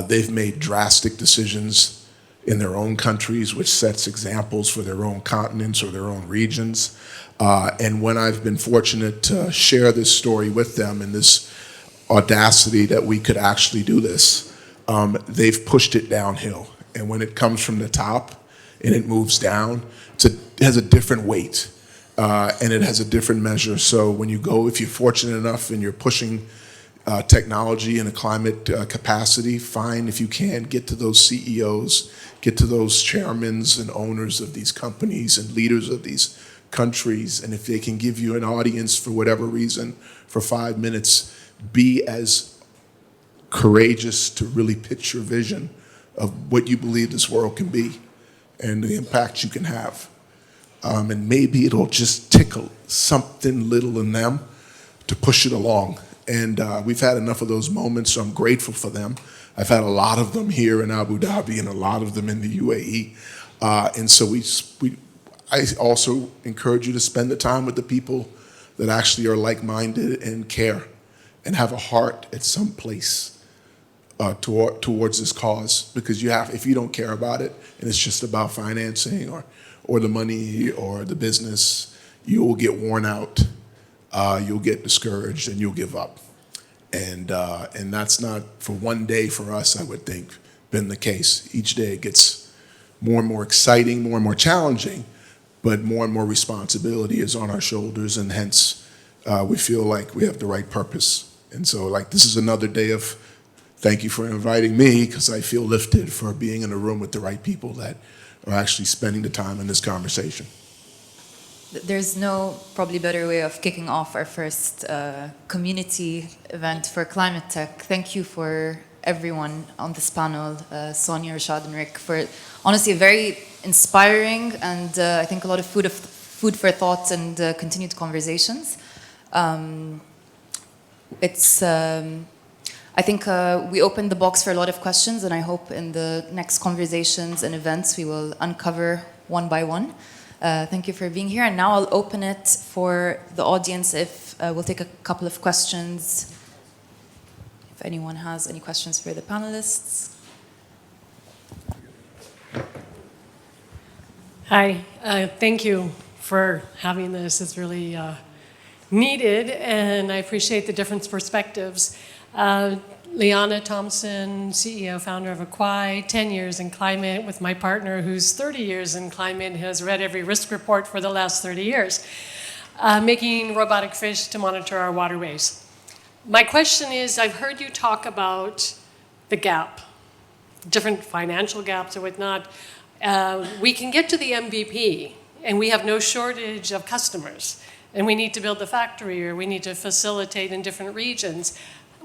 Speaker 4: They've made drastic decisions in their own countries, which sets examples for their own continents or their own regions. And when I've been fortunate to share this story with them and this audacity that we could actually do this, they've pushed it downhill. And when it comes from the top and it moves down, it has a different weight and it has a different measure. So when you go, if you're fortunate enough and you're pushing technology in a climate capacity, fine. If you can, get to those CEOs, get to those chairmen and owners of these companies and leaders of these countries, and if they can give you an audience for whatever reason for 5 minutes, be as courageous to really pitch your vision of what you believe this world can be and the impact you can have. And maybe it'll just tickle something little in them to push it along. And we've had enough of those moments, so I'm grateful for them. I've had a lot of them here in Abu Dhabi and a lot of them in the UAE. And so I also encourage you to spend the time with the people that actually are like-minded and care and have a heart at some place towards this cause. Because if you don't care about it and it's just about financing or the money or the business, you will get worn out. You'll get discouraged and you'll give up. And that's not for one day for us, I would think, been the case. Each day it gets more and more exciting, more and more challenging, but more and more responsibility is on our shoulders, and hence we feel like we have the right purpose. And so this is another day of thank you for inviting me, because I feel lifted for being in a room with the right people that are actually spending the time in this conversation.
Speaker 1: There's no probably better way of kicking off our first community event for ClimateTech. Thank you for everyone on this panel, Sonia, Rushad, and Rick, for honestly a very inspiring and I think a lot of food for thought and continued conversations. I think we opened the box for a lot of questions, and I hope in the next conversations and events we will uncover one by one. Thank you for being here, and now I'll open it for the audience. We'll take a couple of questions. If anyone has any questions for the panelists.
Speaker 5: Hi, thank you for having this. It's really needed, and I appreciate the different perspectives. Liana Thompson, CEO, founder of Acquai, 10 years in climate with my partner who's 30 years in climate and has read every risk report for the last 30 years, making robotic fish to monitor our waterways. My question is, I've heard you talk about the gap, different financial gaps or whatnot. We can get to the MVP and we have no shortage of customers, and we need to build the factory or we need to facilitate in different regions.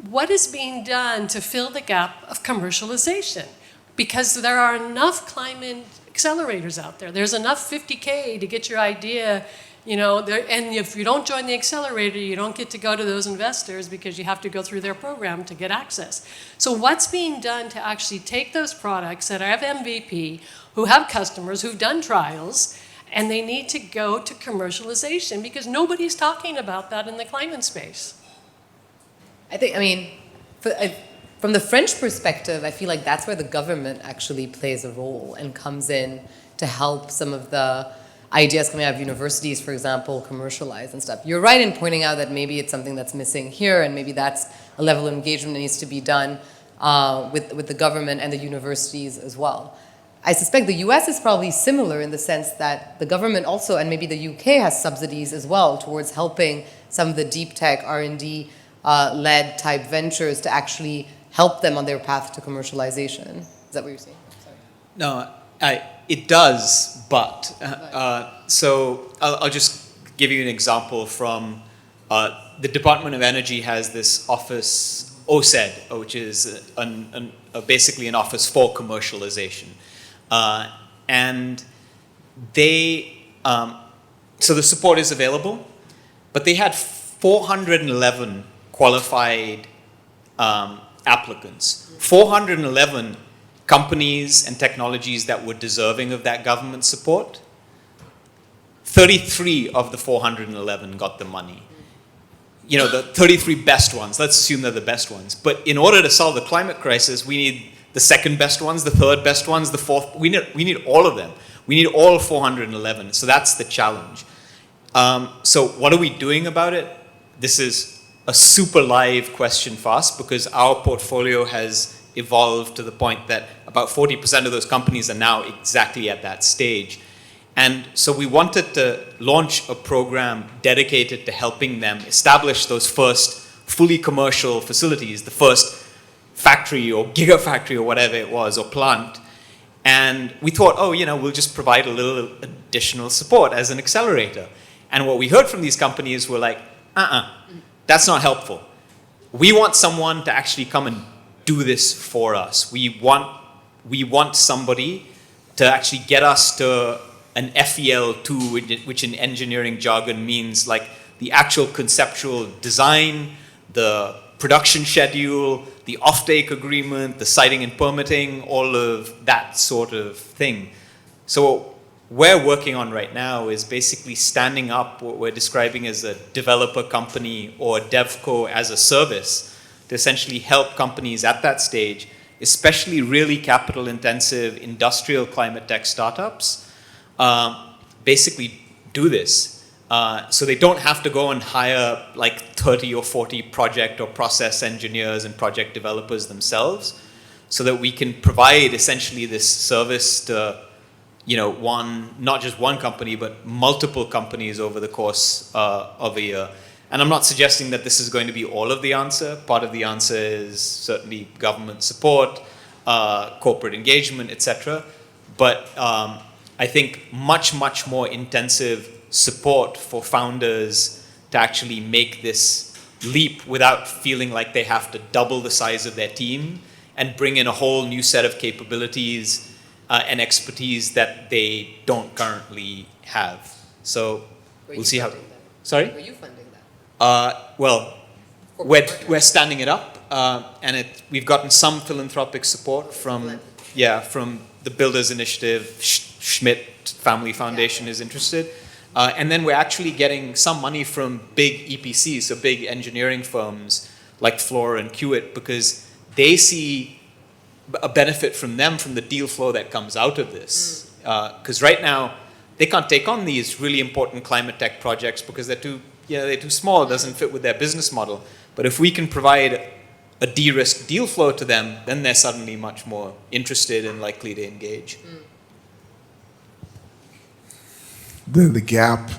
Speaker 5: What is being done to fill the gap of commercialization? Because there are enough climate accelerators out there. There's enough 50K to get your idea You know, and if you don't join the accelerator, you don't get to go to those investors because you have to go through their program to get access. So what's being done to actually take those products that have MVP, who have customers, who've done trials, and they need to go to commercialization because nobody's talking about that in the climate space.
Speaker 2: I mean, from the French perspective, I feel like that's where the government actually plays a role and comes in to help some of the ideas coming out of universities, for example, commercialize and stuff. You're right in pointing out that maybe it's something that's missing here, and maybe that's a level of engagement that needs to be done with the government and the universities as well. I suspect the US is probably similar in the sense that the government also, and maybe the UK has subsidies as well towards helping some of the deep tech R&D led type ventures to actually help them on their path to commercialization. Is that what you're saying? Sorry.
Speaker 3: No, it does, but so I'll just give you an example from the Department of Energy has this office, OSED, which is basically an office for commercialization. And they, so the support is available, but they had 411 qualified applicants. 411 companies and technologies that were deserving of that government support. 33 of the 411 got the money. You know, the 33 best ones, let's assume they're the best ones. But in order to solve the climate crisis, we need the second best ones, the third best ones, the fourth, we need all of them. We need all 411, so that's the challenge. So what are we doing about it? This is a super live question for us because our portfolio has evolved to the point that about 40% of those companies are now exactly at that stage. And so we wanted to launch a program dedicated to helping them establish those first fully commercial facilities, the first factory or gigafactory or whatever it was, or plant. And we thought, oh, you know, we'll just provide a little additional support as an accelerator. And what we heard from these companies were like, that's not helpful. We want someone to actually come and do this for us. We want somebody to actually get us to an FEL2, which in engineering jargon means like the actual conceptual design, the production schedule, the offtake agreement, the siting and permitting, all of that sort of thing. So what we're working on right now is basically standing up what we're describing as a developer company or DevCo as a service to essentially help companies at that stage, especially really capital intensive industrial climate tech startups, basically do this. So they don't have to go and hire like 30 or 40 project or process engineers and project developers themselves, so that we can provide essentially this service to, you know, not just one company, but multiple companies over the course of a year. And I'm not suggesting that this is going to be all of the answer. Part of the answer is certainly government support, corporate engagement, etc. But I think much, much more intensive support for founders to actually make this leap without feeling like they have to double the size of their team and bring in a whole new set of capabilities and expertise that they don't currently have. So we'll see how. Sorry?
Speaker 2: Are you funding that?
Speaker 3: Well, we're standing it up, and we've gotten some philanthropic support from the Builders Initiative. Schmidt Family Foundation is interested. And then we're actually getting some money from big EPCs, so big engineering firms like Fluor and Kiewit, because they see a benefit from them from the deal flow that comes out of this. Because right now, they can't take on these really important climate tech projects because they're too small, it doesn't fit with their business model. But if we can provide a de-risked deal flow to them, then they're suddenly much more interested and likely to engage.
Speaker 4: The gap,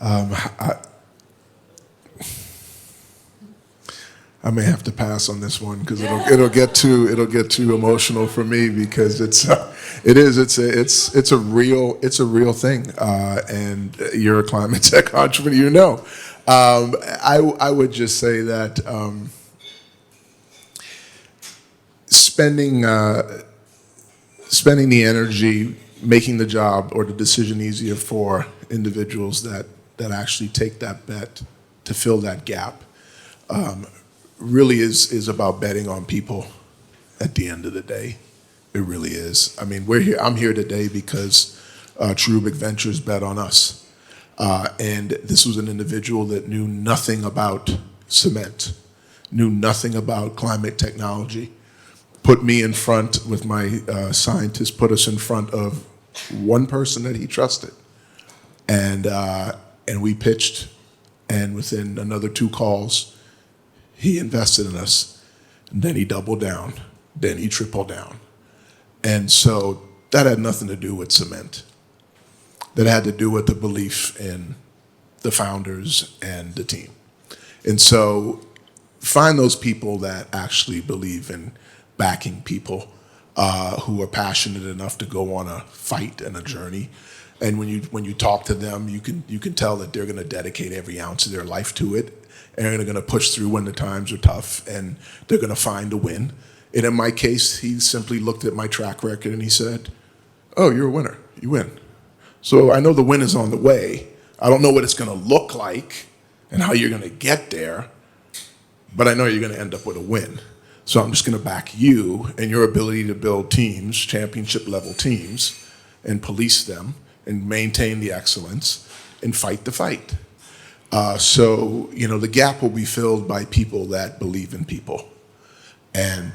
Speaker 4: I may have to pass on this one because it'll get too emotional for me because it's a real thing, and you're a climate tech entrepreneur, you know. I would just say that spending the energy making the job or the decision easier for individuals that actually take that bet to fill that gap really is about betting on people at the end of the day. It really is. I mean, I'm here today because Cherubic Ventures bet on us. And this was an individual that knew nothing about cement, knew nothing about climate technology, put me in front with my scientists, put us in front of one person that he trusted. And we pitched, and within another 2 calls, he invested in us. And then he doubled down, then he tripled down. And so that had nothing to do with cement. That had to do with the belief in the founders and the team. And so find those people that actually believe in backing people who are passionate enough to go on a fight and a journey. And when you talk to them, you can tell that they're going to dedicate every ounce of their life to it, and they're going to push through when the times are tough, and they're going to find a win. And in my case, he simply looked at my track record and he said, "Oh, you're a winner. You win. So I know the win is on the way. I don't know what it's going to look like and how you're going to get there, but I know you're going to end up with a win. So I'm just going to back you and your ability to build teams, championship level teams, and police them and maintain the excellence and fight the fight." So, the gap will be filled by people that believe in people and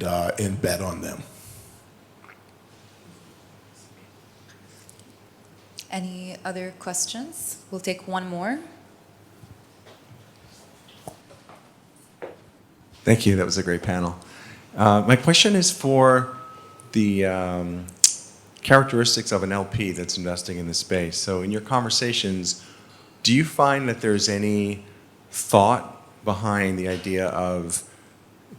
Speaker 4: bet on them.
Speaker 1: Any other questions? We'll take one more.
Speaker 6: Thank you. That was a great panel. My question is for the characteristics of an LP that's investing in this space. So in your conversations, do you find that there's any thought behind the idea of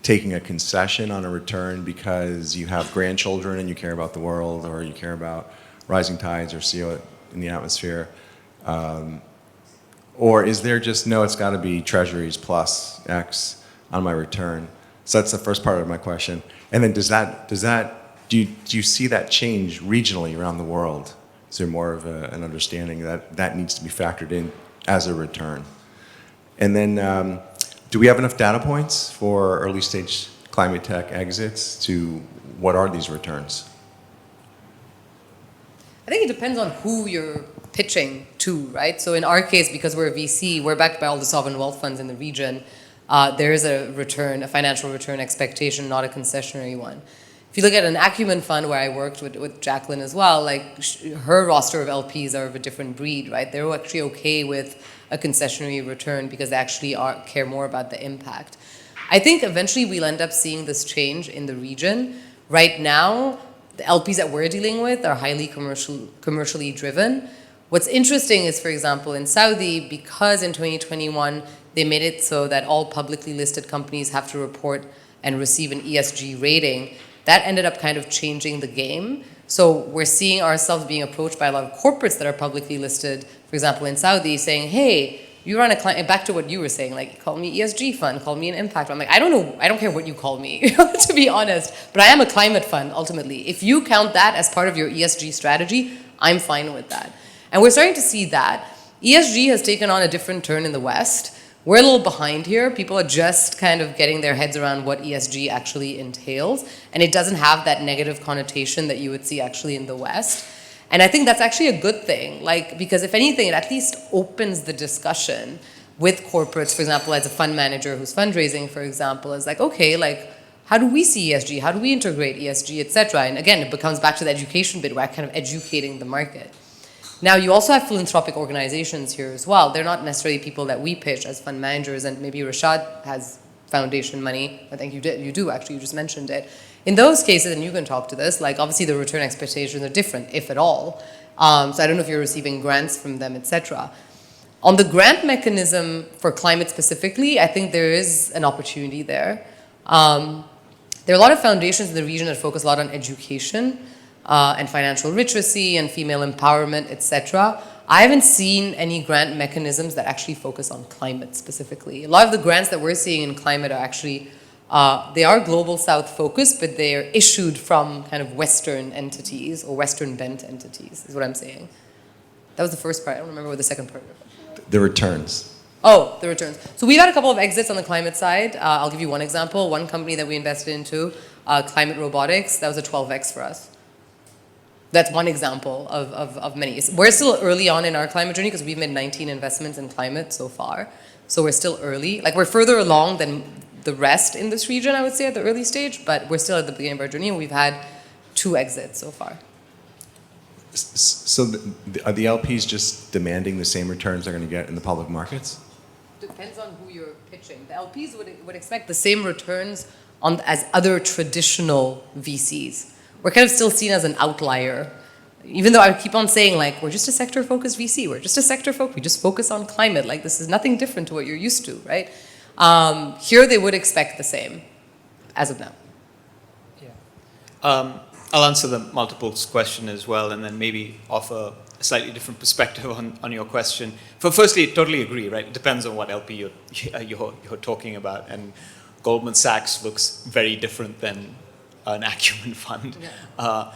Speaker 6: taking a concession on a return because you have grandchildren and you care about the world, or you care about rising tides or CO in the atmosphere? Or is there just, no, it's got to be treasuries plus X on my return? So that's the first part of my question. And then do you see that change regionally around the world? Is there more of an understanding that needs to be factored in as a return? And then do we have enough data points for early stage climate tech exits to what are these returns?
Speaker 2: I think it depends on who you're pitching to, right? So in our case, because we're a VC, we're backed by all the sovereign wealth funds in the region. There is a return, a financial return expectation, not a concessionary one. If you look at an Acumen fund where I worked with Jacqueline as well, like her roster of LPs are of a different breed, right? They're actually okay with a concessionary return because they actually care more about the impact. I think eventually we'll end up seeing this change in the region. Right now, the LPs that we're dealing with are highly commercially driven. What's interesting is, for example, in Saudi, because in 2021, they made it so that all publicly listed companies have to report and receive an ESG rating. That ended up kind of changing the game. So we're seeing ourselves being approached by a lot of corporates that are publicly listed, for example, in Saudi, saying, "Hey, you run a client," back to what you were saying, like, call me ESG fund, call me an impact. I'm like, I don't know, I don't care what you call me, to be honest, but I am a climate fund, ultimately. If you count that as part of your ESG strategy, I'm fine with that. And we're starting to see that. ESG has taken on a different turn in the West. We're a little behind here. People are just kind of getting their heads around what ESG actually entails, and it doesn't have that negative connotation that you would see actually in the West. And I think that's actually a good thing, because if anything, it at least opens the discussion with corporates. For example, as a fund manager who's fundraising, for example, is like, okay, how do we see ESG? How do we integrate ESG, et cetera? And again, it becomes back to the education bit, where I'm kind of educating the market. Now, you also have philanthropic organizations here as well. They're not necessarily people that we pitch as fund managers, and maybe Rushad has foundation money. I think you do actually, you just mentioned it. In those cases, and you can talk to this, obviously the return expectations are different, if at all. So I don't know if you're receiving grants from them, et cetera. On the grant mechanism for climate specifically, I think there is an opportunity there. There are a lot of foundations in the region that focus a lot on education and financial literacy and female empowerment, et cetera. I haven't seen any grant mechanisms that actually focus on climate specifically. A lot of the grants that we're seeing in climate are actually They are global south focused, but they are issued from kind of Western entities or Western bent entities, is what I'm saying. That was the first part. I don't remember what the second part was.
Speaker 6: The returns.
Speaker 2: Oh, the returns. So we've had a couple of exits on the climate side. I'll give you one example. One company that we invested into, Climate Robotics, that was a 12x for us. That's one example of many. We're still early on in our climate journey because we've made 19 investments in climate so far. So we're still early. Like, we're further along than the rest in this region, I would say, at the early stage, but we're still at the beginning of our journey, and we've had 2 exits so far.
Speaker 6: So are the LPs just demanding the same returns they're going to get in the public markets?
Speaker 2: Depends on who you're pitching. The LPs would expect the same returns as other traditional VCs. We're kind of still seen as an outlier. Even though I keep on saying, like, we're just a sector-focused VC. We're just a sector-focused. We just focus on climate. Like, this is nothing different to what you're used to, right? Here they would expect the same, as of now.
Speaker 3: Yeah. I'll answer the multiples question as well, and then maybe offer a slightly different perspective on your question. Firstly, totally agree, right? It depends on what LP you're talking about, and Goldman Sachs looks very different than an Acumen fund. Yeah.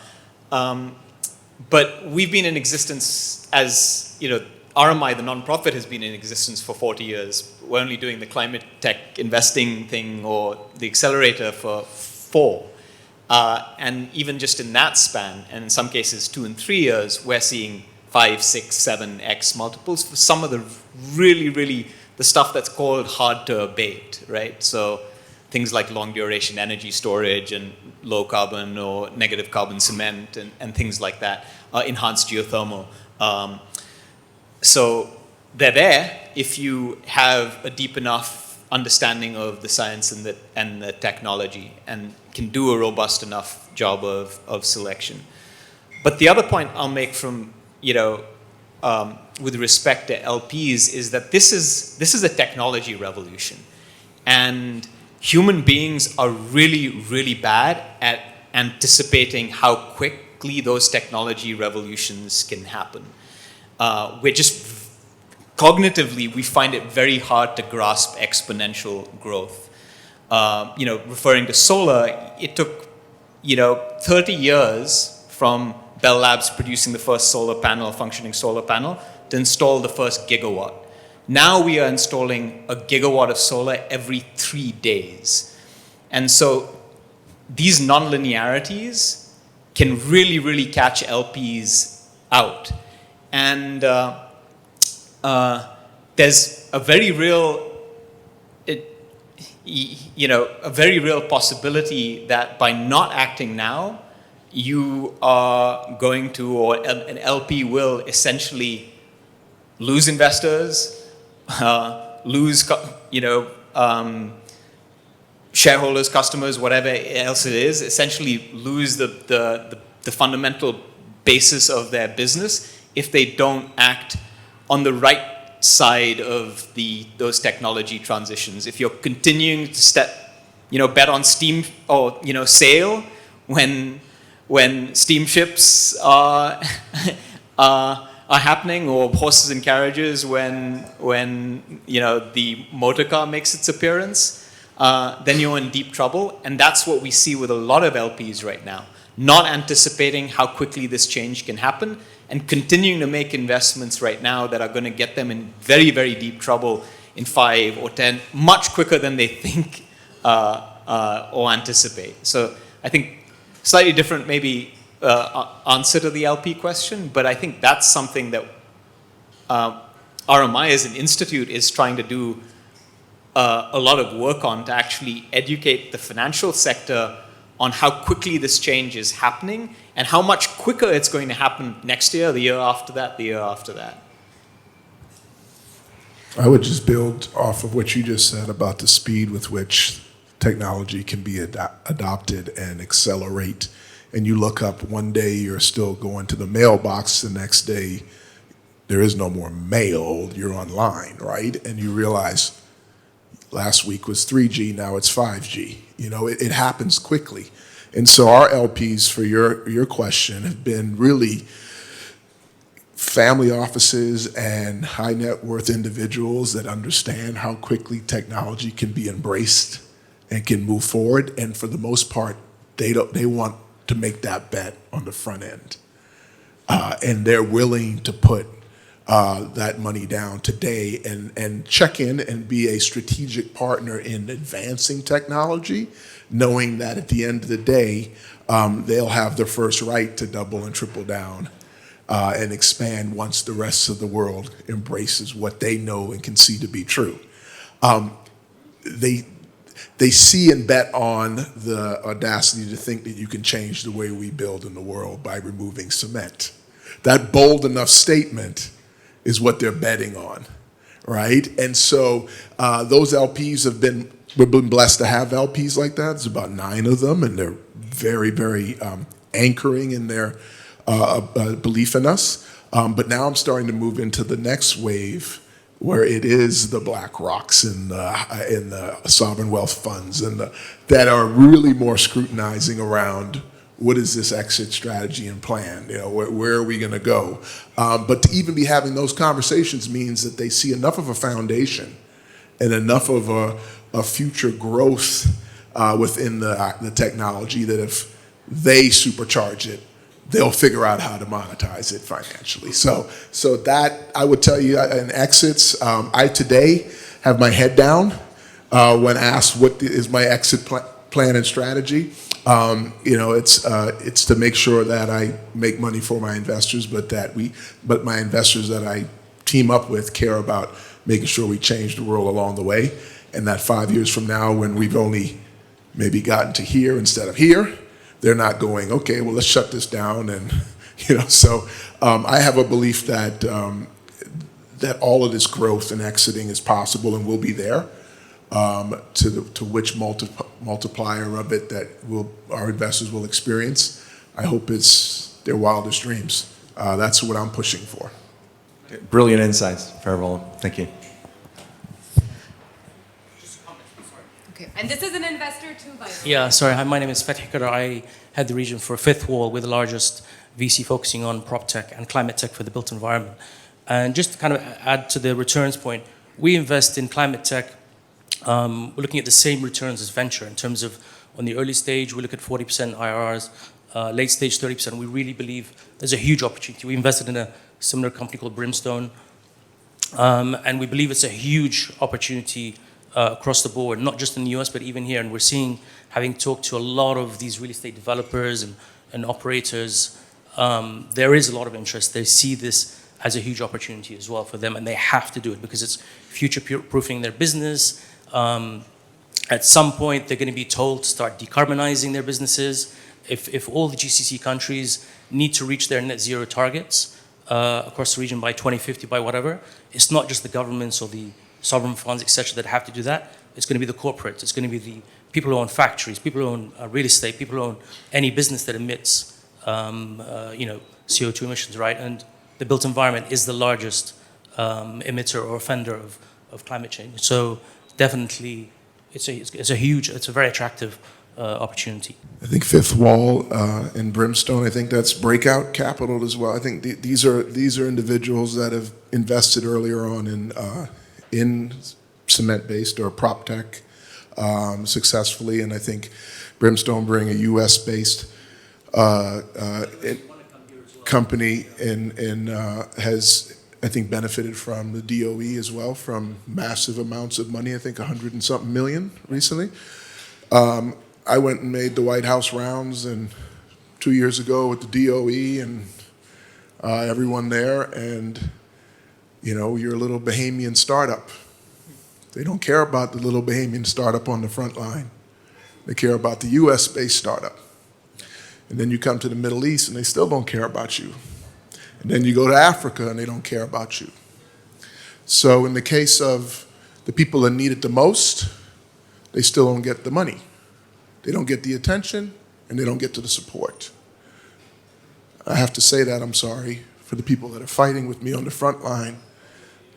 Speaker 3: But we've been in existence as, RMI, the nonprofit, has been in existence for 40 years. We're only doing the climate tech investing thing or the accelerator for 4. And even just in that span, and in some cases 2 and 3 years, we're seeing 5, 6, 7x multiples for some of the really, the stuff that's called hard to abate, right? So things like long duration energy storage and low carbon or negative carbon cement and things like that, enhanced geothermal. So they're there if you have a deep enough understanding of the science and the technology and can do a robust enough job of selection. But the other point I'll make from, with respect to LPs is that this is a technology revolution. And human beings are really bad at anticipating how quickly those technology revolutions can happen. We're just, cognitively, we find it very hard to grasp exponential growth. Referring to solar, it took, 30 years from Bell Labs producing the first functioning solar panel, to install the first gigawatt. Now we are installing a gigawatt of solar every 3 days. And so these nonlinearities can really catch LPs out. And there's a very real, a very real possibility that by not acting now, you are going to, or an LP will essentially lose investors, lose, shareholders, customers, whatever else it is, essentially lose the fundamental basis of their business if they don't act on the right side of those technology transitions. If you're continuing to bet on steam or sail when steamships are happening, or horses and carriages when the motor car makes its appearance, then you're in deep trouble. And that's what we see with a lot of LPs right now, not anticipating how quickly this change can happen and continuing to make investments right now that are going to get them in very deep trouble in 5 or 10, much quicker than they think or anticipate. So I think slightly different maybe answer to the LP question, but I think that's something that RMI as an institute is trying to do a lot of work on, to actually educate the financial sector on how quickly this change is happening and how much quicker it's going to happen next year, the year after that, the year after that.
Speaker 4: I would just build off of what you just said about the speed with which technology can be adopted and accelerate. And you look up one day, you're still going to the mailbox, the next day, there is no more mail, you're online, right? And you realize last week was 3G, now it's 5G. It happens quickly. And so our LPs, for your question, have been really family offices and high net worth individuals that understand how quickly technology can be embraced and can move forward. And for the most part, they want to make that bet on the front end. And they're willing to put that money down today and check in and be a strategic partner in advancing technology, knowing that at the end of the day, they'll have the first right to double and triple down and expand once the rest of the world embraces what they know and can see to be true. They see and bet on the audacity to think that you can change the way we build in the world by removing cement. That bold enough statement is what they're betting on, right? And so those LPs we've been blessed to have LPs like that. There's about 9 of them, and they're very, very anchoring in their belief in us. But now I'm starting to move into the next wave, where it is the Black Rocks and the sovereign wealth funds that are really more scrutinizing around what is this exit strategy and plan? Where are we going to go? But to even be having those conversations means that they see enough of a foundation and enough of a future growth within the technology that if they supercharge it, they'll figure out how to monetize it financially. So that, I would tell you, in exits, I today have my head down when asked what is my exit plan and strategy. It's to make sure that I make money for my investors, but my investors that I team up with care about making sure we change the world along the way, and that 5 years from now, when we've only maybe gotten to here instead of here, they're not going, okay, well, let's shut this down. And, so I have a belief that that all of this growth and exiting is possible and will be there, to which multiplier of it that our investors will experience. I hope it's their wildest dreams. That's what I'm pushing for.
Speaker 6: Brilliant insights, Farewell. Thank you.
Speaker 2: Okay, and this is an investor too, by the way.
Speaker 7: Yeah, sorry. Hi, my name is Fatih Kadar. I head the region for Fifth Wall. We're the largest VC focusing on prop tech and climate tech for the built environment. And just to kind of add to the returns point, we invest in climate tech. We're looking at the same returns as venture in terms of on the early stage, we look at 40% IRRs, late stage 30%. We really believe there's a huge opportunity. We invested in a similar company called Brimstone, and we believe it's a huge opportunity across the board, not just in the US, but even here. And we're seeing, having talked to a lot of these real estate developers and operators, there is a lot of interest. They see this as a huge opportunity as well for them, and they have to do it because it's future-proofing their business. At some point, they're going to be told to start decarbonizing their businesses. If all the GCC countries need to reach their net zero targets across the region by 2050, by whatever, it's not just the governments or the sovereign funds, etc., that have to do that. It's going to be the corporates. It's going to be the people who own factories, people who own real estate, people who own any business that emits, CO2 emissions, right? And the built environment is the largest emitter or offender of climate change. So definitely, it's a very attractive opportunity.
Speaker 4: I think Fifth Wall and Brimstone, I think that's breakout capital as well. I think these are individuals that have invested earlier on in cement-based or prop tech successfully, and I think Brimstone being a U.S.-based company and has, I think, benefited from the DOE as well, from massive amounts of money. I think 100 and something million recently. I went and made the White House rounds 2 years ago with the DOE and everyone there, and you're a little Bahamian startup. They don't care about the little Bahamian startup on the front line. They care about the US-based startup. And then you come to the Middle East and they still don't care about you. And then you go to Africa and they don't care about you. So in the case of the people that need it the most, they still don't get the money. They don't get the attention and they don't get to the support. I have to say that, I'm sorry, for the people that are fighting with me on the front line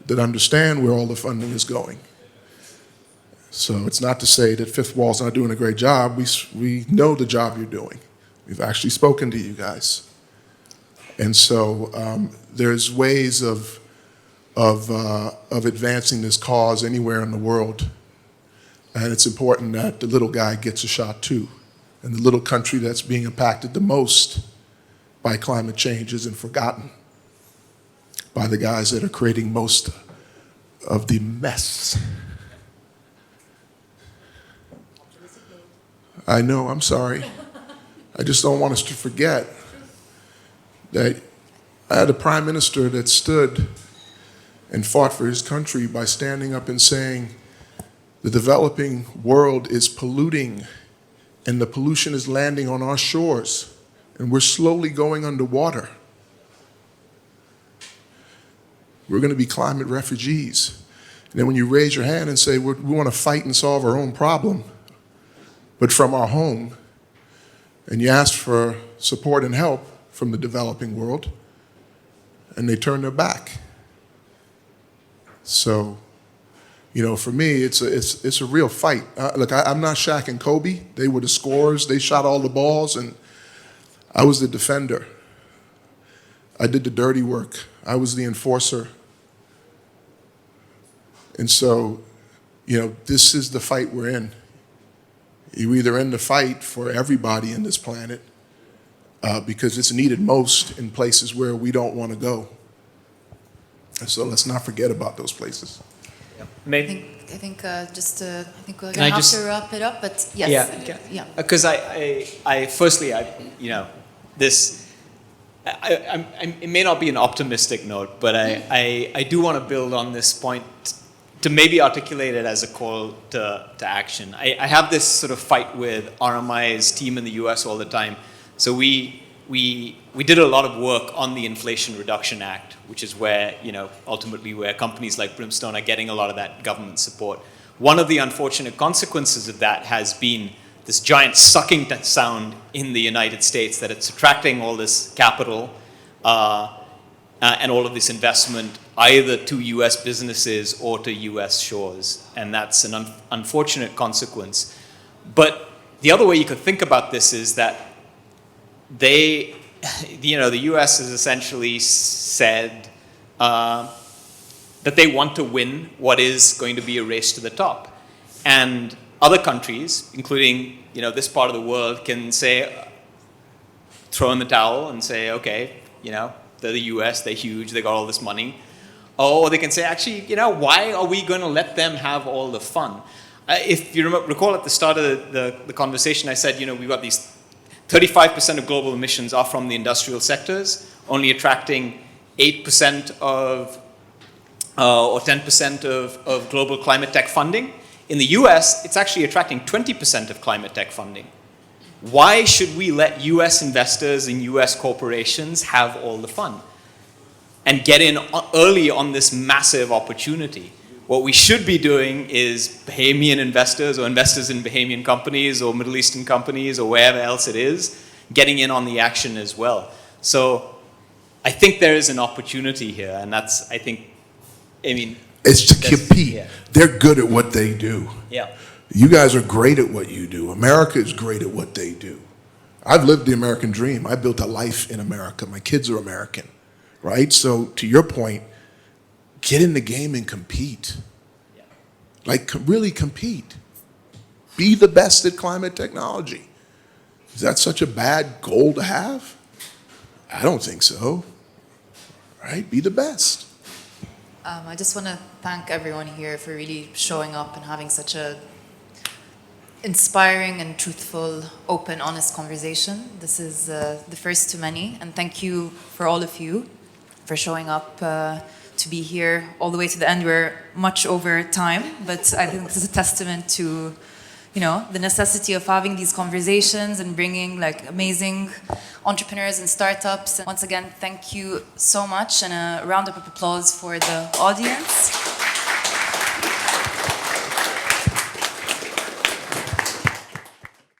Speaker 4: that understand where all the funding is going. So it's not to say that Fifth Wall's not doing a great job. We know the job you're doing. We've actually spoken to you guys. And so there's ways of advancing this cause anywhere in the world. And it's important that the little guy gets a shot too. And the little country that's being impacted the most by climate change isn't forgotten by the guys that are creating most of the mess. I know, I'm sorry. I just don't want us to forget that I had a prime minister that stood and fought for his country by standing up and saying, the developing world is polluting and the pollution is landing on our shores and we're slowly going underwater. We're going to be climate refugees. And then when you raise your hand and say, we want to fight and solve our own problem, but from our home, and you ask for support and help from the developing world, and they turn their back. So, you know, for me, it's a real fight. Look, I'm not Shaq and Kobe. They were the scorers. They shot all the balls, and I was the defender. I did the dirty work. I was the enforcer. And so, you know, this is the fight we're in. You're either in the fight for everybody in this planet because it's needed most in places where we don't want to go. And so let's not forget about those places.
Speaker 3: Maybe.
Speaker 1: I think we're
Speaker 3: Can
Speaker 1: gonna
Speaker 3: I
Speaker 1: have
Speaker 3: just-
Speaker 1: to wrap it up, but yes.
Speaker 3: Yeah. Because firstly, it may not be an optimistic note, but I do want to build on this point to maybe articulate it as a call to action. I have this sort of fight with RMI's team in the US all the time. So we did a lot of work on the Inflation Reduction Act, which is where, you know, ultimately where companies like Brimstone are getting a lot of that government support. One of the unfortunate consequences of that has been this giant sucking sound in the United States, that it's attracting all this capital and all of this investment either to US businesses or to US shores. And that's an unfortunate consequence. But the other way you could think about this is that the US has essentially said that they want to win what is going to be a race to the top. And other countries, including, you know, this part of the world, can say, throw in the towel and say, okay, you know, they're the US, they're huge, they got all this money. Or they can say, actually, you know, why are we going to let them have all the fun? If you recall at the start of the conversation, I said, you know, we've got these 35% of global emissions are from the industrial sectors, only attracting 8% of or 10% of global climate tech funding. In the US, it's actually attracting 20% of climate tech funding. Why should we let US investors and US corporations have all the fun and get in early on this massive opportunity? What we should be doing is Bahamian investors or investors in Bahamian companies or Middle Eastern companies or wherever else it is, getting in on the action as well. So I think there is an opportunity here, and that's, I think, I mean...
Speaker 4: It's to compete.
Speaker 3: Yeah.
Speaker 4: They're good at what they do.
Speaker 3: Yeah.
Speaker 4: You guys are great at what you do. America is great at what they do. I've lived the American dream. I built a life in America. My kids are American, right? So to your point, get in the game and compete.
Speaker 3: Yeah.
Speaker 4: Like, really compete. Be the best at climate technology. Is that such a bad goal to have? I don't think so. Right? Be the best.
Speaker 1: I just want to thank everyone here for really showing up and having such a inspiring and truthful, open, honest conversation. This is the first to many, and thank you for all of you for showing up to be here all the way to the end. We're much over time, but I think this is a testament to, you know, the necessity of having these conversations and bringing like amazing entrepreneurs and startups. And once again, thank you so much, and a round of applause for the audience.